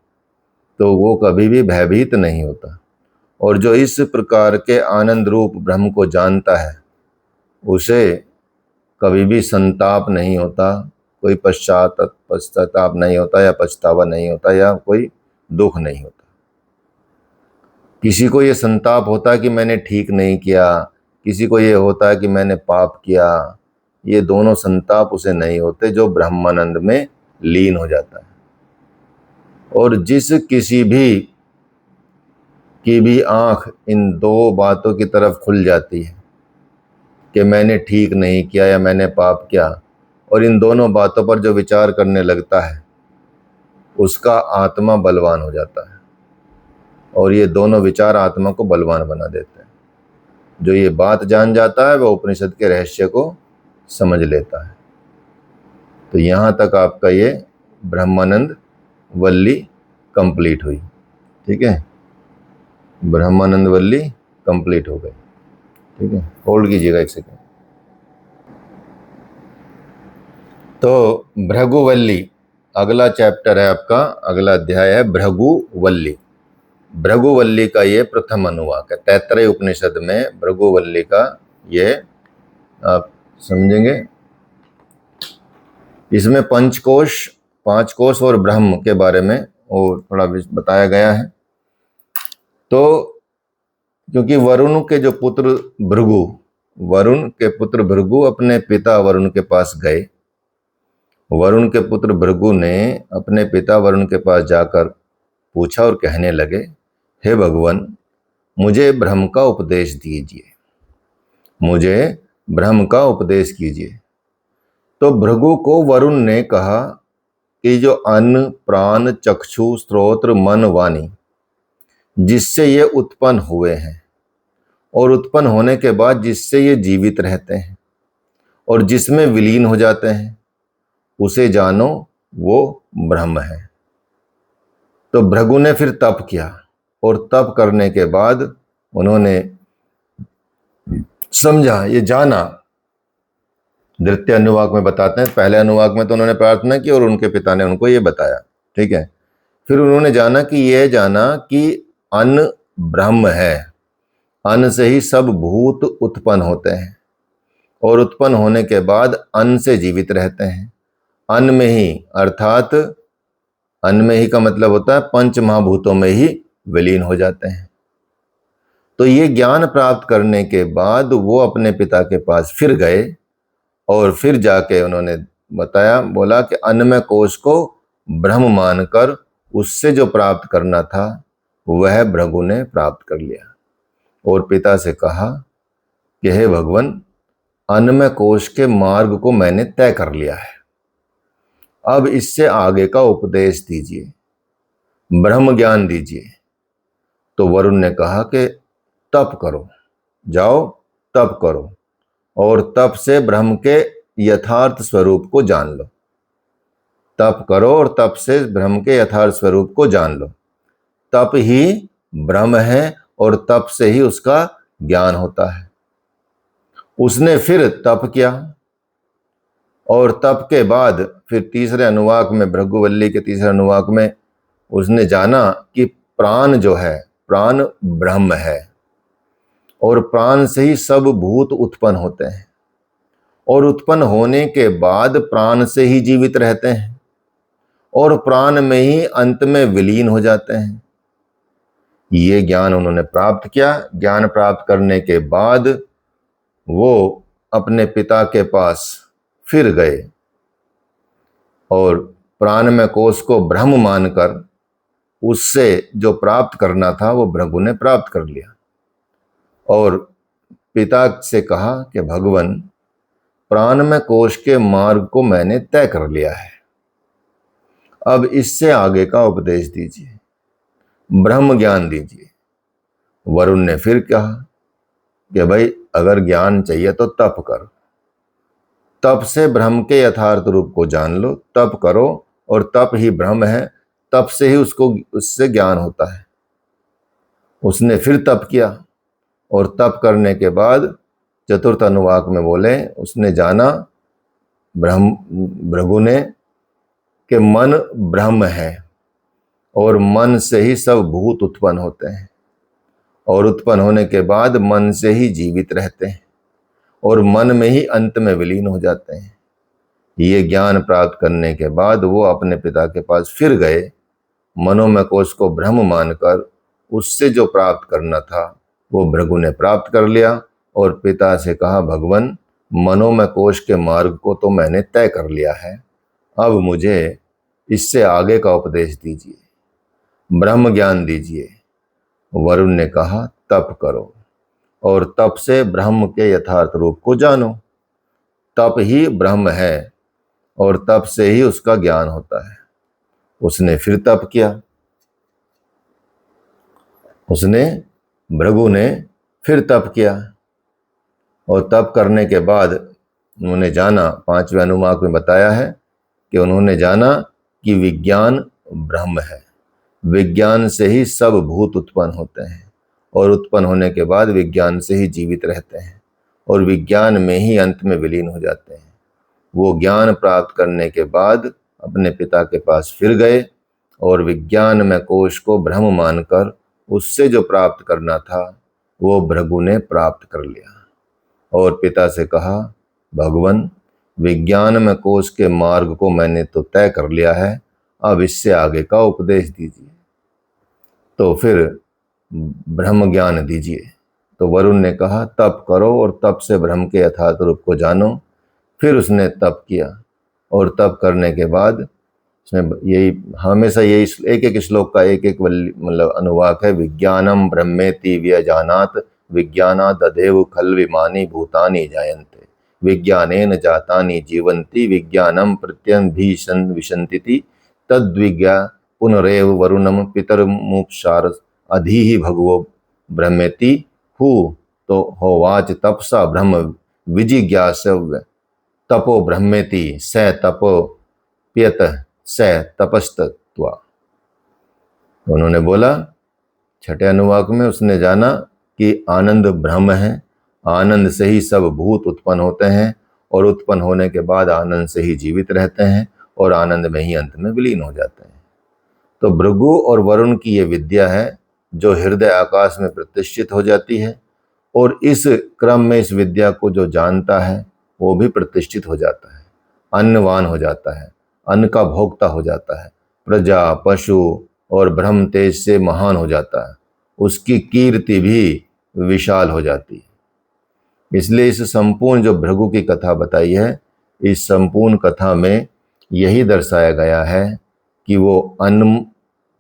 तो वो कभी भी भयभीत नहीं होता। और जो इस प्रकार के आनंद रूप ब्रह्म को जानता है उसे कभी भी संताप नहीं होता, कोई पश्चाताप नहीं होता, या पछतावा नहीं होता, या कोई दुख नहीं होता। किसी को ये संताप होता है कि मैंने ठीक नहीं किया, किसी को ये होता है कि मैंने पाप किया, ये दोनों संताप उसे नहीं होते जो ब्रह्मानंद में लीन हो जाता है। और जिस किसी भी की भी आंख इन दो बातों की तरफ खुल जाती है कि मैंने ठीक नहीं किया या मैंने पाप किया, और इन दोनों बातों पर जो विचार करने लगता है उसका आत्मा बलवान हो जाता है। और ये दोनों विचार आत्मा को बलवान बना देते हैं। जो ये बात जान जाता है वह उपनिषद के रहस्य को समझ लेता है। तो यहाँ तक आपका ये ब्रह्मानंद वल्ली कंप्लीट हुई। ठीक है, ब्रह्मानंद वल्ली कंप्लीट हो गई। ठीक है, होल्ड कीजिएगा एक सेकेंड। तो भृगुवल्ली अगला चैप्टर है आपका, अगला अध्याय है भृगुवल्ली। भृगुवल्ली का ये प्रथम अनुवाक है। तैत्तरीय उपनिषद में भृगुवल्ली का ये आप समझेंगे। इसमें पंचकोश, पांच कोश और ब्रह्म के बारे में वो थोड़ा बताया गया है। तो क्योंकि वरुण के जो पुत्र भृगु, वरुण के पुत्र भृगु अपने पिता वरुण के पास गए। वरुण के पुत्र भृगु ने अपने पिता वरुण के पास जाकर पूछा और कहने लगे, हे भगवान, मुझे ब्रह्म का उपदेश दीजिए, मुझे ब्रह्म का उपदेश कीजिए। तो भृगु को वरुण ने कहा कि जो अन्न, प्राण, चक्षु, श्रोत्र, मन, वाणी जिससे ये उत्पन्न हुए हैं और उत्पन्न होने के बाद जिससे ये जीवित रहते हैं और जिसमें विलीन हो जाते हैं, उसे जानो, वो ब्रह्म है। तो भृगु ने फिर तप किया और तप करने के बाद उन्होंने समझा, ये जाना। द्वितीय अनुवाक में बताते हैं, पहले अनुवाक में तो उन्होंने प्रार्थना की और उनके पिता ने उनको ये बताया। ठीक है, फिर उन्होंने जाना कि ये जाना कि अन्न ब्रह्म है, अन्न से ही सब भूत उत्पन्न होते हैं और उत्पन्न होने के बाद अन्न से जीवित रहते हैं। अन्न में ही, अर्थात अन्न में ही का मतलब होता है पंच महाभूतों में ही विलीन हो जाते हैं। तो ये ज्ञान प्राप्त करने के बाद वो अपने पिता के पास फिर गए और फिर जाके उन्होंने बताया, बोला कि अन्नमय कोश को ब्रह्म मानकर उससे जो प्राप्त करना था वह भृगु ने प्राप्त कर लिया। और पिता से कहा कि हे भगवान, अन्नमय कोश के मार्ग को मैंने तय कर लिया है, अब इससे आगे का उपदेश दीजिए, ब्रह्म ज्ञान दीजिए। तो वरुण ने कहा कि तप करो, जाओ तप करो और तप से ब्रह्म के यथार्थ स्वरूप को जान लो। तप करो और तप से ब्रह्म के यथार्थ स्वरूप को जान लो। तप ही ब्रह्म है और तप से ही उसका ज्ञान होता है। उसने फिर तप किया और तप के बाद फिर तीसरे अनुवाक में, भृगुवल्ली के तीसरे अनुवाक में उसने जाना कि प्राण जो है, प्राण ब्रह्म है और प्राण से ही सब भूत उत्पन्न होते हैं और उत्पन्न होने के बाद प्राण से ही जीवित रहते हैं और प्राण में ही अंत में विलीन हो जाते हैं। ये ज्ञान उन्होंने प्राप्त किया। ज्ञान प्राप्त करने के बाद वो अपने पिता के पास फिर गए और प्राणमय कोश को ब्रह्म मानकर उससे जो प्राप्त करना था वो भृगु ने प्राप्त कर लिया। और पिता से कहा कि भगवान, प्राणमय कोश के मार्ग को मैंने तय कर लिया है, अब इससे आगे का उपदेश दीजिए, ब्रह्म ज्ञान दीजिए। वरुण ने फिर कहा कि भाई, अगर ज्ञान चाहिए तो तप करो, तप से ब्रह्म के यथार्थ रूप को जान लो। तप करो और तप ही ब्रह्म है, तप से ही उससे ज्ञान होता है। उसने फिर तप किया और तप करने के बाद चतुर्थ अनुवाक में बोले, उसने जाना, भृगु ने, कि मन ब्रह्म है और मन से ही सब भूत उत्पन्न होते हैं और उत्पन्न होने के बाद मन से ही जीवित रहते हैं और मन में ही अंत में विलीन हो जाते हैं। ये ज्ञान प्राप्त करने के बाद वो अपने पिता के पास फिर गए, मनोमय कोश को ब्रह्म मानकर उससे जो प्राप्त करना था वो भृगु ने प्राप्त कर लिया और पिता से कहा, भगवान, मनोमय कोश के मार्ग को तो मैंने तय कर लिया है, अब मुझे इससे आगे का उपदेश दीजिए, ब्रह्म ज्ञान दीजिए। वरुण ने कहा, तप करो और तप से ब्रह्म के यथार्थ रूप को जानो। तप ही ब्रह्म है और तप से ही उसका ज्ञान होता है। उसने फिर तप किया। भृगु ने फिर तप किया और तप करने के बाद उन्होंने जाना, 5वें अनुवाक में बताया है कि उन्होंने जाना कि विज्ञान ब्रह्म है। विज्ञान से ही सब भूत उत्पन्न होते हैं और उत्पन्न होने के बाद विज्ञान से ही जीवित रहते हैं और विज्ञान में ही अंत में विलीन हो जाते हैं। वो ज्ञान प्राप्त करने के बाद अपने पिता के पास फिर गए और विज्ञान में कोश को ब्रह्म मानकर उससे जो प्राप्त करना था वो भृगु ने प्राप्त कर लिया और पिता से कहा, भगवान, विज्ञान में कोश के मार्ग को मैंने तो तय कर लिया है, अब इससे आगे का उपदेश दीजिए, तो फिर ब्रह्म ज्ञान दीजिए। तो वरुण ने कहा, तप करो और तप से ब्रह्म के यथार्थ रूप को जानो। फिर उसने तप किया और तप करने के बाद उसमें यही हमेशा यही एक एक श्लोक का एक एक मतलब अनुवाक है। विज्ञानम ब्रह्मेति व्यजानात विज्ञानात् तदेव खल विमानि भूतानि जायन्ते विज्ञानेन जातानि जीवन्ति विज्ञानम प्रत्यभिशन विशन्ति तद्विज्ञा पुनरेव वरुणम पितरमुपसार अधिहि भगवो ब्रह्मेति हु तो होवाच तपसा ब्रह्म विजिज्ञासव्य तपो ब्रह्मेति स तपो प्यत स तपस्तत्वा। उन्होंने बोला 6ठे अनुवाक में, उसने जाना कि आनंद ब्रह्म है, आनंद से ही सब भूत उत्पन्न होते हैं और उत्पन्न होने के बाद आनंद से ही जीवित रहते हैं और आनंद में ही अंत में विलीन हो जाते हैं। तो भृगु और वरुण की ये विद्या है जो हृदय आकाश में प्रतिष्ठित हो जाती है और इस क्रम में इस विद्या को जो जानता है वो भी प्रतिष्ठित हो जाता है, अन्नवान हो जाता है, अन्न का भोक्ता हो जाता है, प्रजा पशु और ब्रह्म तेज से महान हो जाता है, उसकी कीर्ति भी विशाल हो जाती है। इसलिए इस संपूर्ण जो भृगु की कथा बताई है, इस संपूर्ण कथा में यही दर्शाया गया है कि वो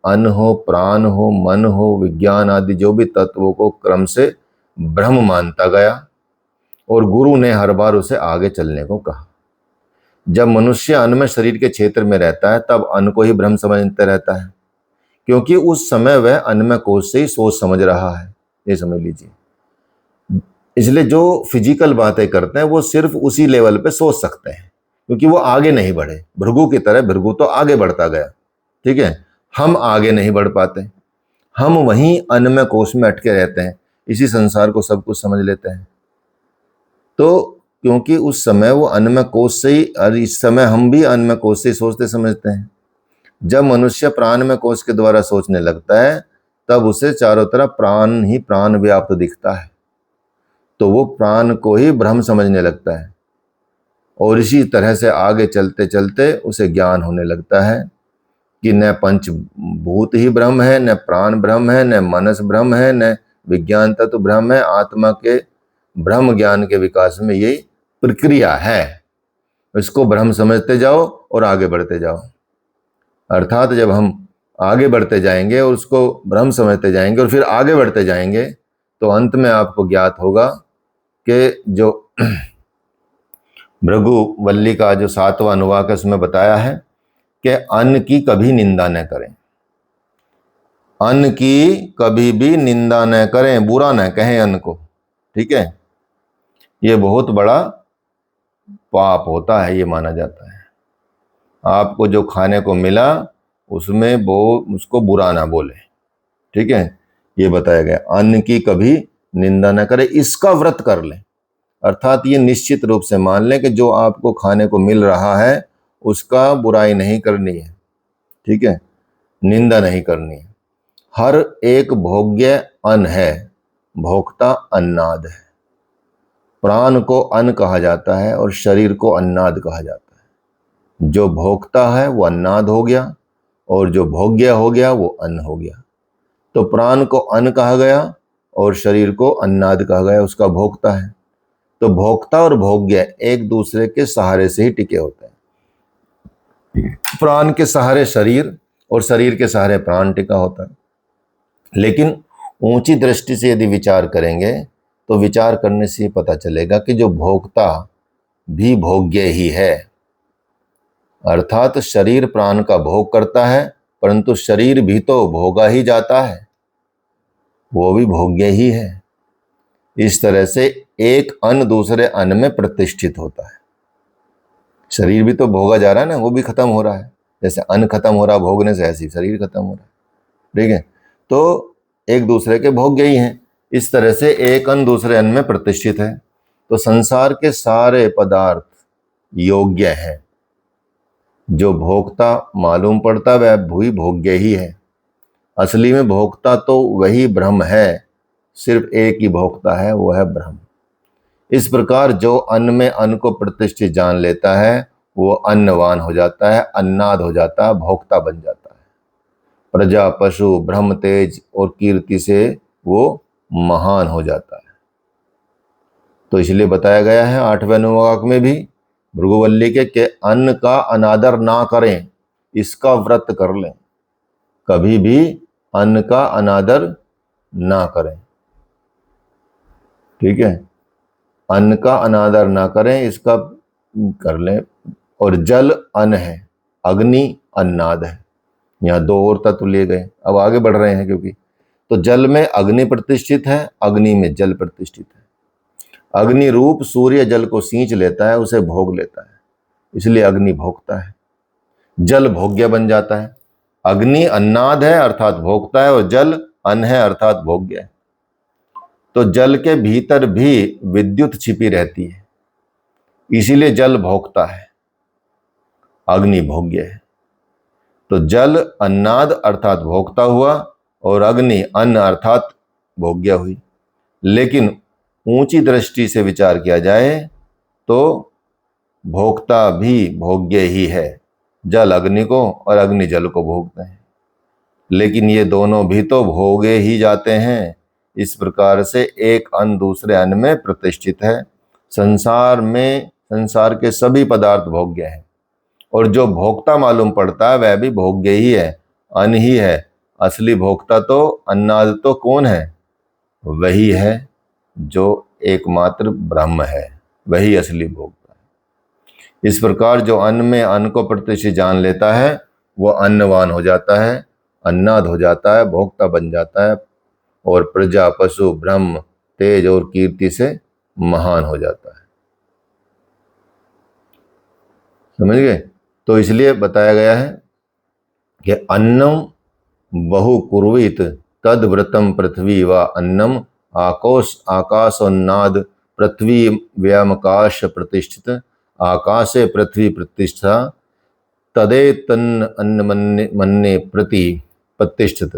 अन्न हो, प्राण हो, मन हो, विज्ञान आदि जो भी तत्वों को क्रम से ब्रह्म मानता गया और गुरु ने हर बार उसे आगे चलने को कहा। जब मनुष्य अन्नमय शरीर के क्षेत्र में रहता है तब अन्न को ही ब्रह्म समझते रहता है, क्योंकि उस समय वह अन्नमय कोश से ही सोच समझ रहा है, ये समझ लीजिए। इसलिए जो फिजिकल बातें करते हैं वो सिर्फ उसी लेवल पे सोच सकते हैं, क्योंकि वो आगे नहीं बढ़े। भृगु की तरह भृगु तो आगे बढ़ता गया, ठीक है, हम आगे नहीं बढ़ पाते, हम वहीं अन्नमय कोश में अटके रहते हैं, इसी संसार को सब कुछ समझ लेते हैं। तो क्योंकि उस समय वो अन्नमय कोश से ही, और इस समय हम भी अन्नमय कोश से ही सोचते समझते हैं। जब मनुष्य प्राणमय कोश के द्वारा सोचने लगता है तब उसे चारों तरफ प्राण ही प्राण व्याप्त दिखता है, तो वो प्राण को ही ब्रह्म समझने लगता है और इसी तरह से आगे चलते चलते उसे ज्ञान होने लगता है कि न पंचभूत ही ब्रह्म है, न प्राण ब्रह्म है, न मनस ब्रह्म है, न विज्ञान तत्व ब्रह्म है। आत्मा के ब्रह्म ज्ञान के विकास में यही प्रक्रिया है। इसको ब्रह्म समझते जाओ और आगे बढ़ते जाओ। अर्थात जब हम आगे बढ़ते जाएंगे और उसको ब्रह्म समझते जाएंगे और फिर आगे बढ़ते जाएंगे तो अंत में आपको ज्ञात होगा कि जो भृगु वल्ली का जो 7वां अनुवाक है उसमें बताया है कि अन्न की कभी निंदा न करें, अन्न की कभी भी निंदा न करें, बुरा न कहें अन्न को, ठीक है। ये बहुत बड़ा पाप होता है, ये माना जाता है। आपको जो खाने को मिला उसमें वो उसको बुरा ना बोले, ठीक है, ये बताया गया। अन्न की कभी निंदा न करें, इसका व्रत कर लें, अर्थात ये निश्चित रूप से मान लें कि जो आपको खाने को मिल रहा है उसका बुराई नहीं करनी है, ठीक है, निंदा नहीं करनी है। हर एक भोग्य अन्न है, भोक्ता अन्नाद है। प्राण को अन्न कहा जाता है और शरीर को अन्नाद कहा जाता है। जो भोक्ता है वो अन्नाद हो गया और जो भोग्य हो गया वो अन्न हो गया। तो प्राण को अन्न कहा गया और शरीर को अन्नाद कहा गया, उसका भोक्ता है। तो भोक्ता और भोग्य एक दूसरे के सहारे से ही टिके होते हैं। प्राण के सहारे शरीर और शरीर के सहारे प्राण टिका होता है। लेकिन ऊंची दृष्टि से यदि विचार करेंगे तो विचार करने से पता चलेगा कि जो भोक्ता भी भोग्य ही है, अर्थात शरीर प्राण का भोग करता है, परंतु शरीर भी तो भोगा ही जाता है, वो भी भोग्य ही है। इस तरह से एक अन्न दूसरे अन्न में प्रतिष्ठित होता है। शरीर भी तो भोगा जा रहा है ना, वो भी खत्म हो रहा है। जैसे अन्न खत्म हो रहा भोगने से, ऐसे शरीर खत्म हो रहा है। ठीक है, तो एक दूसरे के भोग्य ही हैं। इस तरह से एक अन्न दूसरे अन्न में प्रतिष्ठित है। तो संसार के सारे पदार्थ योग्य हैं। जो भोक्ता मालूम पड़ता वह भी भोग्य ही है। असली में भोक्ता तो वही ब्रह्म है, सिर्फ एक ही भोक्ता है, वो है ब्रह्म। इस प्रकार जो अन्न में अन्न को प्रतिष्ठित जान लेता है वो अन्नवान हो जाता है, अन्नाद हो जाता है, भोक्ता बन जाता है। प्रजा, पशु, ब्रह्म, तेज और कीर्ति से वो महान हो जाता है। तो इसलिए बताया गया है 8वें अनुवाक में भी भृगुवल्ली के अन्न का अनादर ना करें, इसका व्रत कर लें। कभी भी अन्न का अनादर ना करें। ठीक है, अन्न का अनादर ना करें, इसका कर लें। और जल अन्न है, अग्नि अन्नाद है। यहाँ दो और तत्व लिए गए, अब आगे बढ़ रहे हैं। क्योंकि तो जल में अग्नि प्रतिष्ठित है, अग्नि में जल प्रतिष्ठित है। अग्नि रूप सूर्य जल को सींच लेता है, उसे भोग लेता है, इसलिए अग्नि भोगता है। जल भोग्य बन जाता है। अग्नि अन्नाद है अर्थात भोगता है, और जल अन्न है अर्थात भोग्य है। तो जल के भीतर भी विद्युत छिपी रहती है, इसीलिए जल भोगता है, अग्नि भोग्य है। तो जल अन्नाद अर्थात भोक्ता हुआ, और अग्नि अन्न अर्थात भोग्य हुई। लेकिन ऊंची दृष्टि से विचार किया जाए तो भोक्ता भी भोग्य ही है। जल अग्नि को और अग्नि जल को भोगते हैं, लेकिन ये दोनों भी तो भोगे ही जाते हैं। इस प्रकार से एक अन्न दूसरे अन्न में प्रतिष्ठित है। संसार में संसार के सभी पदार्थ भोग्य हैं, और जो भोक्ता मालूम पड़ता है वह भी भोग्य ही है, अन्न ही है। असली भोक्ता तो अन्नाद तो कौन है? वही है जो एकमात्र ब्रह्म है, वही असली भोक्ता है। इस प्रकार जो अन्न में अन्न को प्रतिष्ठित जान लेता है वो अन्नवान हो जाता है, अन्नाद हो जाता है, भोक्ता बन जाता है, और प्रजा, पशु, ब्रह्म, तेज और कीर्ति से महान हो जाता है। समझ गए? तो इसलिए बताया गया है कि अन्नम बहु कुर्वीत तद व्रतम पृथ्वी व अन्नम आकाशोन्नाद पृथ्वी व्यामकाश प्रतिष्ठित आकाशे पृथ्वी प्रतिष्ठा तदेतन्न अन्न मन्ने प्रति प्रतिष्ठित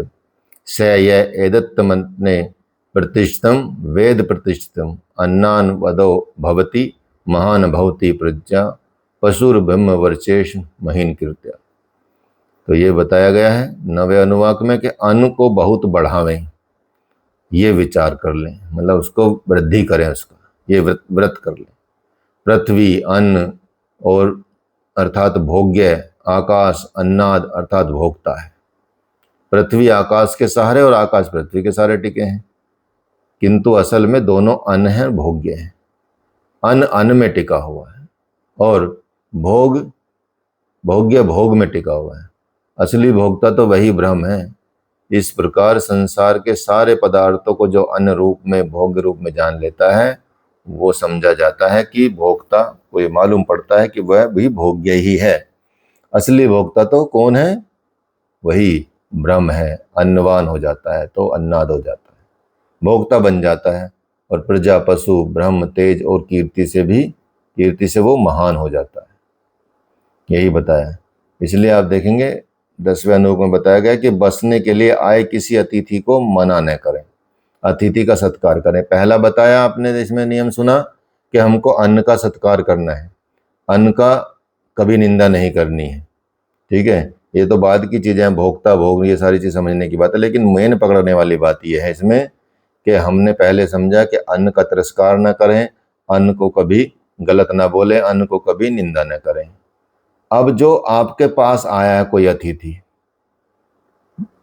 स य एदत्त मन्ने प्रतिष्ठितम वेद प्रतिष्ठितम अन्नान वदो भवति महान भवति प्रज्ञा पशुर ब्रह्म वर्चेश महीन कृत्या। तो ये बताया गया है 9वें अनुवाक में कि अन्न को बहुत बढ़ावें, ये विचार कर लें, मतलब उसको वृद्धि करें, उसका ये व्रत कर लें। पृथ्वी अन्न और अर्थात भोग्य, आकाश अन्नाद अर्थात भोगता है। पृथ्वी आकाश के सहारे और आकाश पृथ्वी के सहारे टिके हैं, किंतु असल में दोनों अन्न हैं, भोग्य हैं। अन्न अन्न में टिका हुआ है और भोग भोग्य भोग में टिका हुआ है। असली भोक्ता तो वही ब्रह्म है। इस प्रकार संसार के सारे पदार्थों को जो अन्न रूप में भोग्य रूप में जान लेता है वो समझा जाता है कि भोक्ता को ये मालूम पड़ता है कि वह भी भोग्य ही है। असली भोक्ता तो कौन है? वही ब्रह्म है। अन्नवान हो जाता है तो अन्नाद हो जाता है, भोक्ता बन जाता है, और प्रजा, पशु, ब्रह्म, तेज और कीर्ति से वो महान हो जाता है। यही बताया। इसलिए आप देखेंगे 10वें अनुवाक में बताया गया कि बसने के लिए आए किसी अतिथि को मना न करें, अतिथि का सत्कार करें। पहला बताया आपने, इसमें नियम सुना कि हमको अन्न का सत्कार करना है, अन्न का कभी निंदा नहीं करनी है। ठीक है, ये तो बाद की चीजें हैं, भोक्ता भोग ये सारी चीज समझने की बात है, लेकिन मेन पकड़ने वाली बात यह है इसमें कि हमने पहले समझा कि अन्न का तिरस्कार न करें, अन्न को कभी गलत ना बोले, अन्न को कभी निंदा न करें। अब जो आपके पास आया है कोई अतिथि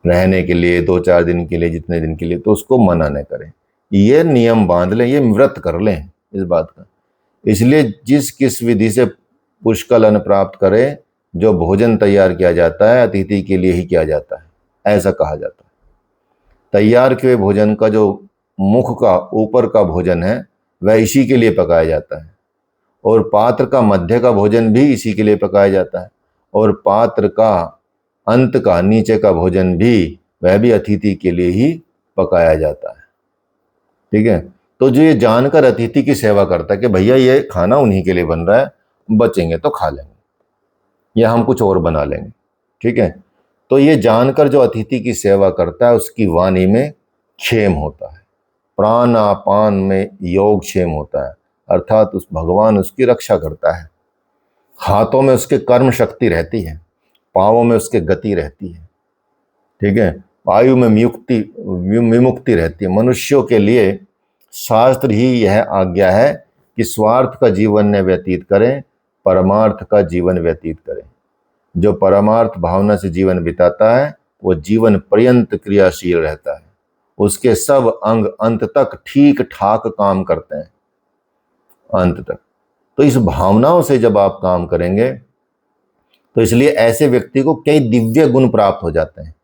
रहने के लिए, 2-4 दिन के लिए, जितने दिन के लिए, तो उसको मना न करें। ये नियम बांध लें, ये व्रत कर लें इस बात का। इसलिए जिस किस विधि से पुष्कल अन्न प्राप्त करें, जो भोजन तैयार किया जाता है अतिथि के लिए ही किया जाता है, ऐसा कहा जाता है। तैयार किए भोजन का जो मुख का ऊपर का भोजन है वह इसी के लिए पकाया जाता है, और पात्र का मध्य का भोजन भी इसी के लिए पकाया जाता है, और पात्र का अंत का नीचे का भोजन भी वह भी अतिथि के लिए ही पकाया जाता है। ठीक है, तो जो ये जानकर अतिथि की सेवा करता है कि भैया ये खाना उन्हीं के लिए बन रहा है, बचेंगे तो खा लेंगे या हम कुछ और बना लेंगे। ठीक है, तो ये जानकर जो अतिथि की सेवा करता है उसकी वाणी में क्षेम होता है, प्राण अपान में योग क्षेम होता है, अर्थात उस भगवान उसकी रक्षा करता है। हाथों में उसके कर्म शक्ति रहती है, पांवों में उसके गति रहती है। ठीक है, आयु में विमुक्ति रहती है। मनुष्यों के लिए शास्त्र ही यह आज्ञा है कि स्वार्थ का जीवन न व्यतीत करें, परमार्थ का जीवन व्यतीत करें। जो परमार्थ भावना से जीवन बिताता है वो जीवन पर्यंत क्रियाशील रहता है, उसके सब अंग अंत तक ठीक ठाक काम करते हैं, अंत तक। तो इस भावनाओं से जब आप काम करेंगे तो इसलिए ऐसे व्यक्ति को कई दिव्य गुण प्राप्त हो जाते हैं।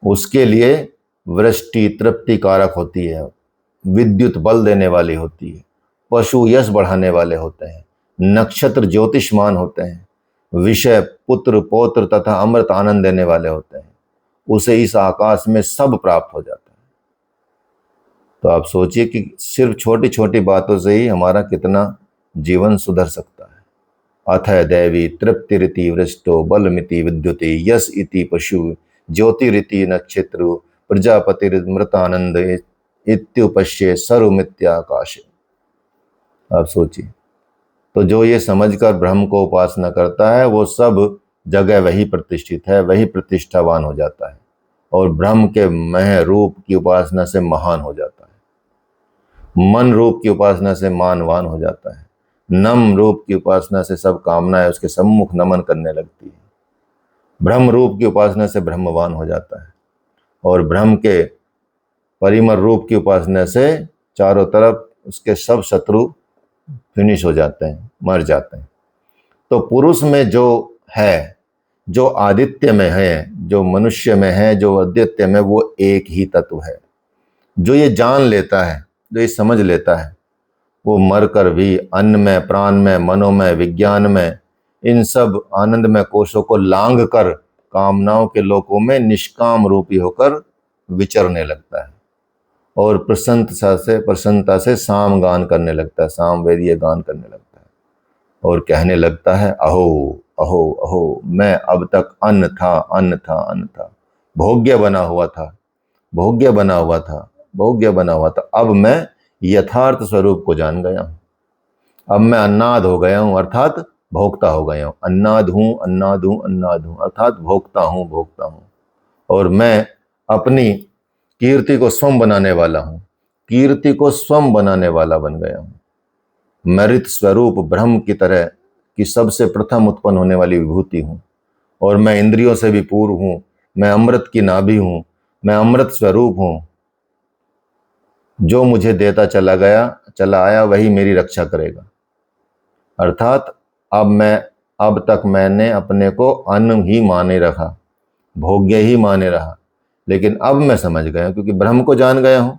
उसके लिए वृष्टि तृप्ति कारक होती है, विद्युत बल देने वाली होती है, पशु यश बढ़ाने वाले होते हैं, नक्षत्र ज्योतिषमान होते हैं, विषय पुत्र पौत्र तथा अमृत आनंद देने वाले होते हैं। उसे इस आकाश में सब प्राप्त हो जाता है। तो आप सोचिए कि सिर्फ छोटी छोटी बातों से ही हमारा कितना जीवन सुधर सकता है। अथ दैवी तृप्तिरिति वृष्टो बलमिति विद्युति यश इति पशु ज्योतिरिति नक्षत्र प्रजापतिर्मृतानंद इत्युपश्ये सर्वमित्याकाशे। आप सोचिए, तो जो ये समझकर ब्रह्म को उपासना करता है वो सब जगह वही प्रतिष्ठित है, वही प्रतिष्ठावान हो जाता है, और ब्रह्म के मह रूप की उपासना से महान हो जाता है, मन रूप की उपासना से मानवान हो जाता है, नम रूप की उपासना से सब कामनाएं उसके सम्मुख नमन करने लगती है, ब्रह्म रूप की उपासना से ब्रह्मवान हो जाता है, और ब्रह्म के परिमर रूप की उपासना से चारों तरफ उसके सब शत्रु फिनिश हो जाते हैं, मर जाते हैं। तो पुरुष में जो है, जो आदित्य में है, जो मनुष्य में है, जो आदित्य में, वो एक ही तत्व है। जो ये जान लेता है, जो ये समझ लेता है, वो मरकर भी अन्न में, प्राण में, मनो में, विज्ञान में, इन सब आनंदमय कोशों को लांघ कर कामनाओं के लोकों में निष्काम रूपी होकर विचरने लगता है, और प्रसन्नता से साम गान करने लगता है, साम वेदीय गान करने लगता है, और कहने लगता है अहो अहो अहो, मैं अब तक अन्न था, अन्न था, अन्न था, भोग्य बना हुआ था, भोग्य बना हुआ था, भोग्य बना हुआ था। अब मैं यथार्थ स्वरूप को जान गया हूं, अब मैं अन्नाद हो गया हूं, अर्थात भोक्ता हो गया हूं। अन्नाद हूं, अन्नाद हूं, अन्नाद हूं, अर्थात भोक्ता हूं, भोक्ता हूं। और मैं अपनी कीर्ति को स्वयं बनाने वाला हूं, कीर्ति को स्वयं बनाने वाला बन गया हूं। मृत स्वरूप ब्रह्म की तरह की सबसे प्रथम उत्पन्न होने वाली विभूति हूं, और मैं इंद्रियों से भी पूर्व हूं, मैं अमृत की नाभि हूं, मैं अमृत स्वरूप हूं। जो मुझे देता चला आया वही मेरी रक्षा करेगा। अर्थात अब तक मैंने अपने को अन्न ही माने रखा, भोग्य ही माने रहा, लेकिन अब मैं समझ गया, क्योंकि ब्रह्म को जान गया हूं,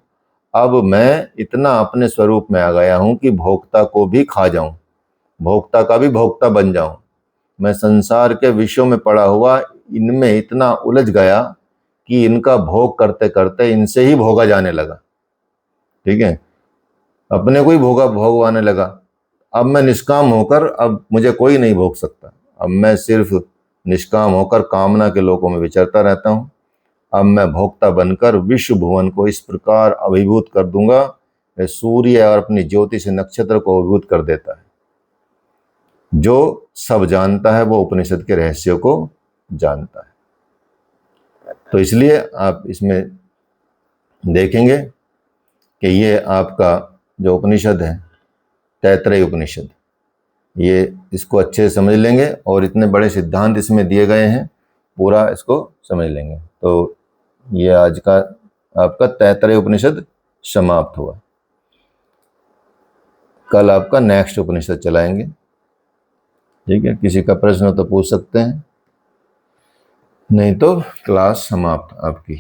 अब मैं इतना अपने स्वरूप में आ गया हूं कि भोक्ता को भी खा जाऊं, भोक्ता का भी भोक्ता बन जाऊं। मैं संसार के विषयों में पड़ा हुआ इनमें इतना उलझ गया कि इनका भोग करते करते इनसे ही भोगा जाने लगा। ठीक है, अपने को ही भोगवाने लगा। अब मैं निष्काम होकर, अब मुझे कोई नहीं भोग सकता, अब मैं सिर्फ निष्काम होकर कामना के लोकों में विचरता रहता हूं। अब मैं भोक्ता बनकर विश्व भुवन को इस प्रकार अभिभूत कर दूंगा, सूर्य और अपनी ज्योति से नक्षत्र को अभिभूत कर देता है। जो सब जानता है वो उपनिषद के रहस्यों को जानता है। तो इसलिए आप इसमें देखेंगे कि ये आपका जो उपनिषद है तैतरेय उपनिषद। ये इसको अच्छे से समझ लेंगे और इतने बड़े सिद्धांत इसमें दिए गए हैं, पूरा इसको समझ लेंगे तो ये आज का आपका तैतरेय उपनिषद समाप्त हुआ। कल आपका नेक्स्ट उपनिषद चलाएंगे। ठीक है, किसी का प्रश्न हो तो पूछ सकते हैं, नहीं तो क्लास समाप्त आपकी।